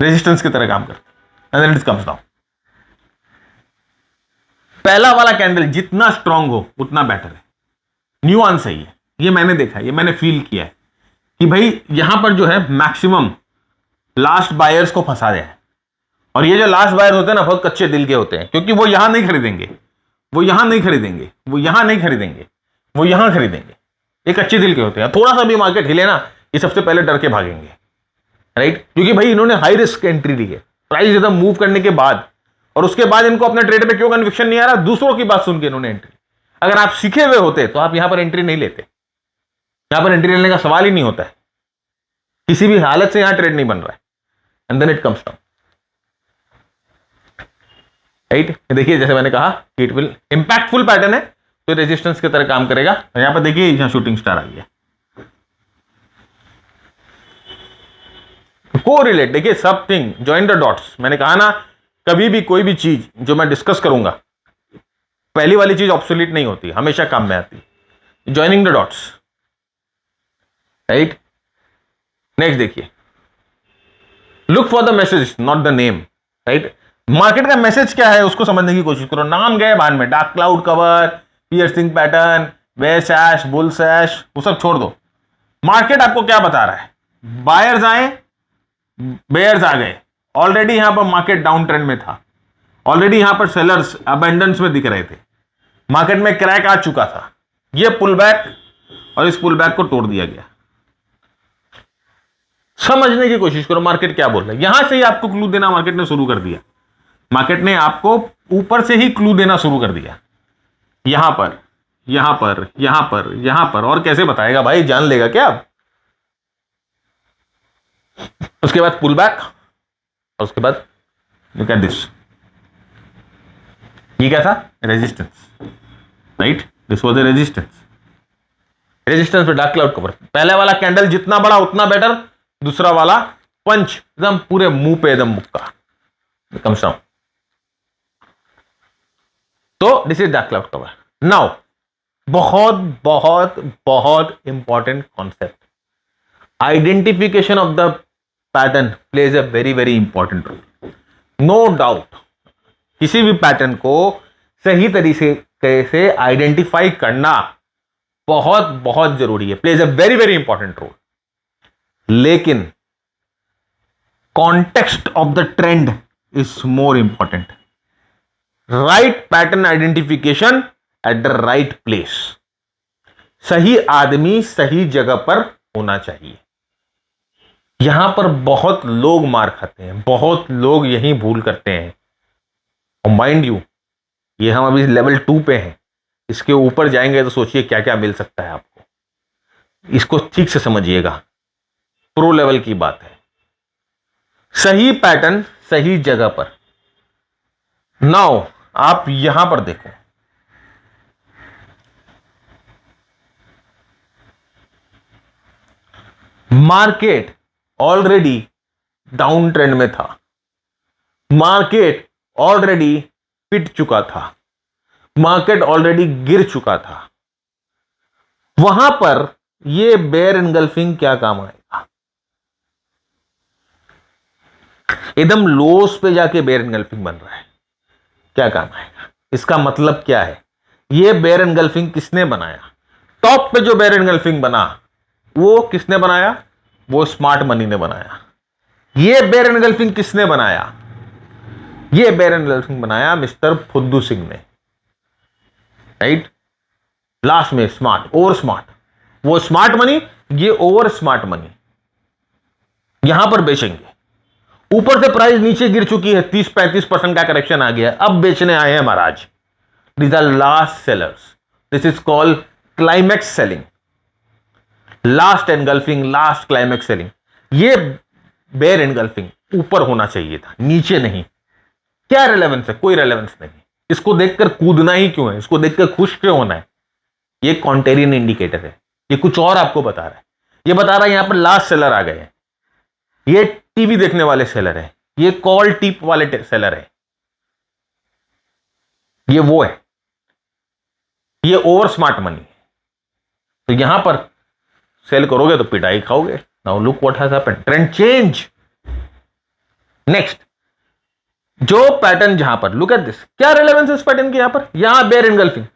रेजिस्टेंस की तरह काम करती है, and then it comes down. पहला वाला कैंडल जितना स्ट्रांग हो उतना बेटर है, न्यूआंस है ये मैंने देखा, ये मैंने फील किया है कि भाई यहां पर जो है मैक्सिमम लास्ट बायर्स को फंसा दिया है। और ये जो लास्ट बायर होते हैं ना बहुत कच्चे दिल के होते हैं, क्योंकि वो यहां नहीं खरीदेंगे, वो यहां नहीं खरीदेंगे, वो यहां नहीं खरीदेंगे, वो यहां खरीदेंगे, ये कच्चे दिल के होते हैं। थोड़ा सा भी मार्केट हिले ना ये सबसे पहले डर के भागेंगे राइट, क्योंकि भाई इन्होंने हाई रिस्क एंट्री ली है प्राइस एकदम मूव करने के बाद, और उसके बाद इनको अपने ट्रेड पे क्यों कन्विक्शन नहीं आ रहा, दूसरों की बात सुन के इन्होंने एंट्री। अगर आप सीखे हुए होते तो आप यहां पर एंट्री नहीं लेते, यहां पर एंट्री लेने का सवाल ही नहीं होता है, किसी भी हालत से यहां ट्रेड नहीं बन रहा है, and then it comes down right. देखिए जैसे मैंने कहा इट विल इंपैक्टफुल पैटर्न है तो रेजिस्टेंस की तरह काम करेगा। यहां पर देखिए यहां शूटिंग स्टार आ गया, कोरिलेट, देखिए सब थिंग जॉइन द डॉट्स। मैंने कहा ना कभी भी कोई भी चीज जो मैं डिस्कस करूंगा पहली वाली चीज ऑब्सोलीट नहीं होती, हमेशा काम में आती, joining the dots right. Next देखिए, look for the message not the name right. Market का मैसेज क्या है उसको समझने की कोशिश करो, नाम गए बाद में, dark cloud cover, piercing pattern, bear sash, bull sash, वो सब छोड़ दो। मार्केट आपको क्या बता रहा है, बायर्स आए, बेयर्स आ गए, ऑलरेडी यहां पर मार्केट डाउन ट्रेंड में था, ऑलरेडी यहां पर सेलर्स अबेंडेंस में दिख रहे थे, मार्केट में क्रैक आ चुका था, ये पुल बैक और इस पुल बैक को तोड़ दिया गया। समझने की कोशिश करो मार्केट क्या बोल रहा है, यहां से ही आपको क्लू देना मार्केट ने शुरू कर दिया, मार्केट ने आपको ऊपर से ही क्लू देना शुरू कर दिया, यहां पर यहां पर यहां पर यहां पर, और कैसे बताएगा भाई, जान लेगा क्या अब। उसके बाद पुल बैक और उसके बाद लुक एट दिस, ये क्या था, resistance right, this was the resistance, resistance पे डार्क क्लाउड कवर, पहले वाला कैंडल जितना बड़ा उतना बेटर, दूसरा वाला पंच एकदम पूरे मुंह पे एकदम मुक्का कम डाउन। तो this is dark cloud cover. Now बहुत बहुत बहुत important concept, identification of the pattern plays a very very important role. No doubt किसी भी पैटर्न को सही तरीके से आइडेंटिफाई करना बहुत बहुत जरूरी है, plays a very very important role, लेकिन context of the trend is more important. Right pattern identification at the right place, सही आदमी सही जगह पर होना चाहिए। यहां पर बहुत लोग मार खाते हैं, बहुत लोग यही भूल करते हैं, और माइंड यू ये हम अभी लेवल 2 पे हैं, इसके ऊपर जाएंगे तो सोचिए क्या क्या मिल सकता है आपको, इसको ठीक से समझिएगा। प्रो लेवल की बात है। सही पैटर्न सही जगह पर। नाउ आप यहां पर देखो, मार्केट ऑलरेडी डाउन ट्रेंड में था, मार्केट ऑलरेडी पिट चुका था, मार्केट ऑलरेडी गिर चुका था। वहां पर यह बेयर एनगल्फिंग क्या काम आएगा? एकदम लोस पे जाके बेयर एनगल्फिंग बन रहा है, क्या काम आएगा? इसका मतलब क्या है? यह बेयर एनगल्फिंग किसने बनाया? टॉप पे जो बेयर एनगल्फिंग बना वो किसने बनाया? वो स्मार्ट मनी ने बनाया। यह बेयर एनगल्फिंग किसने बनाया? यह बेयर एनगल्फिंग बनाया मिस्टर फुद्दू सिंह ने, राइट? लास्ट में स्मार्ट, ओवर स्मार्ट, वो स्मार्ट मनी, ये ओवर स्मार्ट मनी यहां पर बेचेंगे। ऊपर से प्राइस नीचे गिर चुकी है, 30-35% का करेक्शन आ गया, अब बेचने आए हैं महाराज। These are last sellers, this is called climax selling, last engulfing, last climax selling. ये बेयर एनगल्फिंग ऊपर होना चाहिए था, नीचे नहीं। क्या रेलेवेंस है? कोई रेलेवेंस नहीं। इसको देखकर कूदना ही क्यों है? इसको देखकर खुश क्यों होना है? ये कॉन्टेरियन इंडिकेटर है, ये कुछ और आपको बता रहा है। ये बता रहा है यहां पर लास्ट सेलर आ गए हैं, ये टीवी देखने वाले सेलर है, ये कॉल टिप वाले सेलर है, ये वो है, ये ओवर स्मार्ट मनी है। तो यहां पर सेल करोगे तो पिटाई खाओगे। Now look what has happened, trend change. Next, जो पैटर्न जहां पर, लुक एट दिस, क्या रेलेवेंस है इस पैटर्न की? यहां पर, यहां बेयर एनगल्फिंग,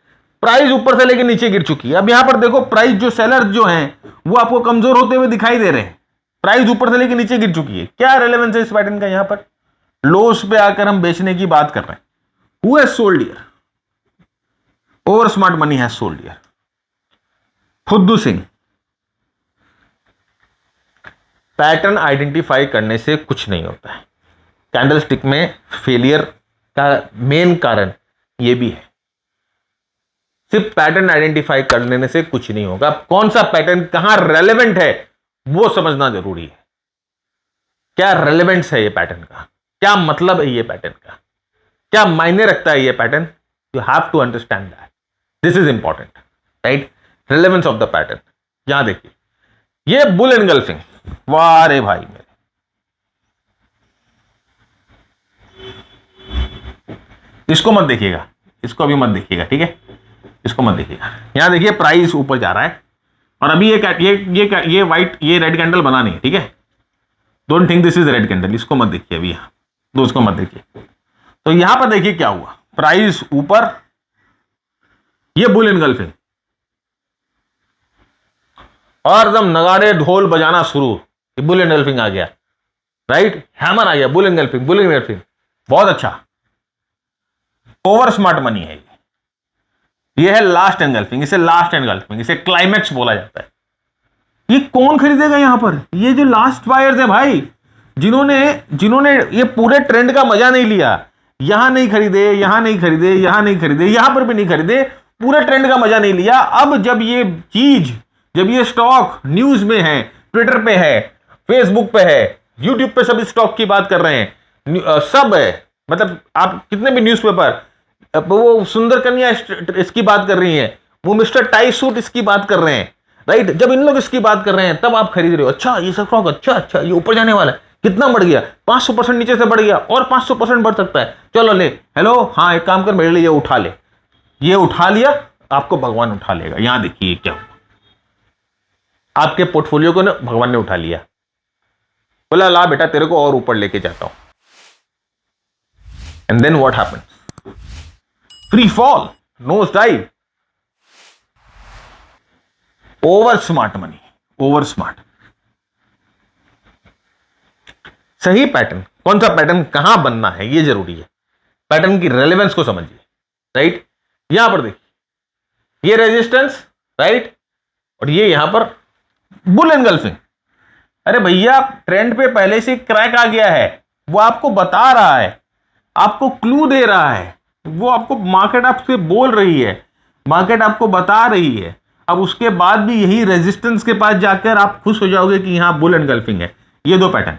प्राइस ऊपर से लेके नीचे गिर चुकी है। अब यहां पर देखो, प्राइस जो सेलर जो हैं वो आपको कमजोर होते हुए दिखाई दे रहे हैं, प्राइस ऊपर से लेके नीचे गिर चुकी है। क्या रेलेवेंस है इस पैटर्न का? यहां पर लोस पे आकर हम बेचने की बात कर रहे हैं। Who has sold here? Over smart money has sold here, फुद्दू सिंह। पैटर्न आइडेंटिफाई करने से कुछ नहीं होता है। कैंडलस्टिक में फेलियर का मेन कारण यह भी है, सिर्फ पैटर्न आइडेंटिफाई कर लेने से कुछ नहीं होगा। कौन सा पैटर्न कहां रेलेवेंट है वो समझना जरूरी है। क्या रेलेवेंस है ये पैटर्न का? क्या मतलब है ये पैटर्न का? क्या मायने रखता है ये पैटर्न? You have to understand that, this is important, right? Relevance of the pattern. यहां देखिए, ये बुल एनगल्फिंग, वाह रे भाई मेरे, इसको मत देखिएगा, इसको अभी मत देखिएगा, ठीक है? इसको मत देखिएगा। यहां देखिए प्राइस ऊपर जा रहा है और अभी ये व्हाइट, ये रेड कैंडल बना नहीं, ठीक है? Don't think this is red candle, इसको मत देखिए अभी, यहां दोस्तों मत देखिए। तो यहां पर देखिए क्या हुआ, प्राइस ऊपर, ये बुल एनगल्फिंग, और एकदम नगाड़े ढोल बजाना शुरू, बुल एनगल्फिंग आ गया, राइट? हैमर आ गया, बुल एनगल्फिंग, बुल एनगल्फिंग, बहुत अच्छा। ओवर स्मार्ट मनी है ये है लास्ट एनगल्फिंग, इसे लास्ट एनगल्फिंग, इसे क्लाइमैक्स बोला जाता है। ये कौन खरीदेगा यहां पर? ये जो लास्ट बायर्स है भाई, जिन्होंने ये पूरे ट्रेंड का मजा नहीं लिया, यहां नहीं खरीदे, यहां नहीं खरीदे, यहां नहीं खरीदे, यहां पर भी नहीं खरीदे, पूरे ट्रेंड का मजा नहीं लिया। अब जब ये स्टॉक न्यूज में है, ट्विटर पे है, फेसबुक पे है, यूट्यूब पे सब स्टॉक की बात कर रहे हैं, सब है, मतलब आप कितने भी न्यूज़पेपर, वो सुंदर कन्या इसकी बात कर रही है, वो मिस्टर टाई सूट इसकी बात कर रहे हैं, राइट? जब इन लोग इसकी बात कर रहे हैं तब आप खरीद रहे हो। अच्छा ये सब स्टॉक, अच्छा ये ऊपर जाने वाला है, कितना बढ़ गया? 500% नीचे से बढ़ गया और 500% बढ़ सकता है, चलो ले, हेलो हाँ एक काम कर, मेरे लिए ये उठा ले। ये उठा लिया, आपको भगवान उठा लेगा। यहां देखिए क्या हुआ, आपके पोर्टफोलियो को ना भगवान ने उठा लिया, बोला ला बेटा तेरे को और ऊपर लेके जाता हूं। And then what happened? Free fall, nose dive, over smart money, over smart. सही पैटर्न, कौन सा पैटर्न कहां बनना है ये जरूरी है। पैटर्न की रेलेवेंस को समझिए, राइट? यहां पर देखिए, ये रेजिस्टेंस, राइट? और ये यहां पर बुल एनगल्फिंग। अरे भैया ट्रेंड पे पहले से क्रैक आ गया है, वो आपको बता रहा है, आपको क्लू दे रहा है, वो आपको मार्केट आपसे बोल रही है, मार्केट आपको बता रही है। अब उसके बाद भी यही रेजिस्टेंस के पास जाकर आप खुश हो जाओगे कि यहाँ बुल एनगल्फिंग है। ये दो पैटर्न,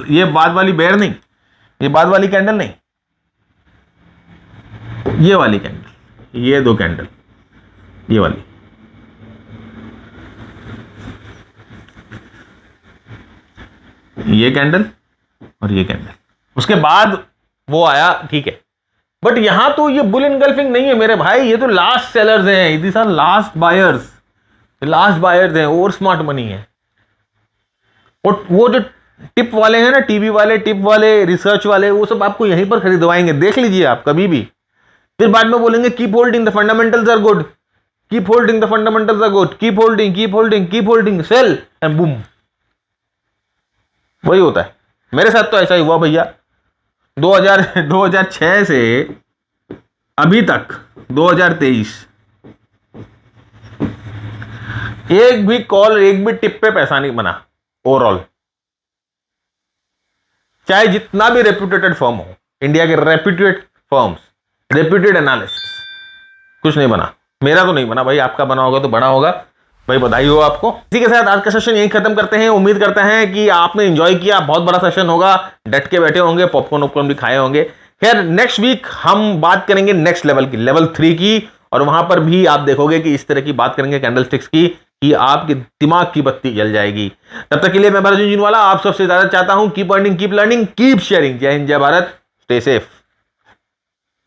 ये बाद वाली बेयर नहीं, ये बाद वाली कैंडल नहीं, ये वाली कैंडल, ये दो कैंडल, ये वाली, ये कैंडल और ये कैंडल, उसके बाद वो आया, ठीक है। बट यहां तो ये बुल एनगल्फिंग नहीं है मेरे भाई, ये तो लास्ट सेलर्स हैं, these are last buyers, last buyers हैं, और स्मार्ट मनी है। और वो जो टिप वाले हैं ना, टीवी वाले, टिप वाले, रिसर्च वाले, वो सब आपको यहीं पर खरीदवाएंगे, देख लीजिए आप कभी भी। फिर बाद में बोलेंगे keep holding, the fundamentals are good, keep holding, the fundamentals are good, keep holding, keep holding, keep holding, sell and boom. वही होता है, मेरे साथ तो ऐसा ही हुआ भैया। 2006 से अभी तक 2023 एक भी कॉल, एक भी टिप पे पैसा नहीं बना ओवरऑल, चाहे जितना भी रेप्यूटेड फर्म हो, इंडिया के रेप्यूटेड फर्म्स, रेप्यूटेड एनालिस्ट, कुछ नहीं बना। मेरा तो नहीं बना भाई, आपका बना होगा तो बना होगा भाई, बधाई हो आपको। इसी के साथ आज का सेशन यही खत्म करते हैं। उम्मीद करते हैं कि आपने एंजॉय किया, बहुत बड़ा सेशन होगा, डट के बैठे होंगे, पॉपकॉर्न वॉपकॉर्न भी खाए होंगे। खैर नेक्स्ट वीक हम बात करेंगे नेक्स्ट लेवल की, लेवल 3 की, और वहां पर भी आप देखोगे कि इस तरह की बात करेंगे कैंडलस्टिक्स की कि आपके दिमाग की बत्ती जल जाएगी। तब तक के लिए मैं भरत झुनझुनवाला आप सबसे ज्यादा चाहता हूं keep earning, keep learning, keep sharing. जय हिंद, जय भारत, स्टे सेफ।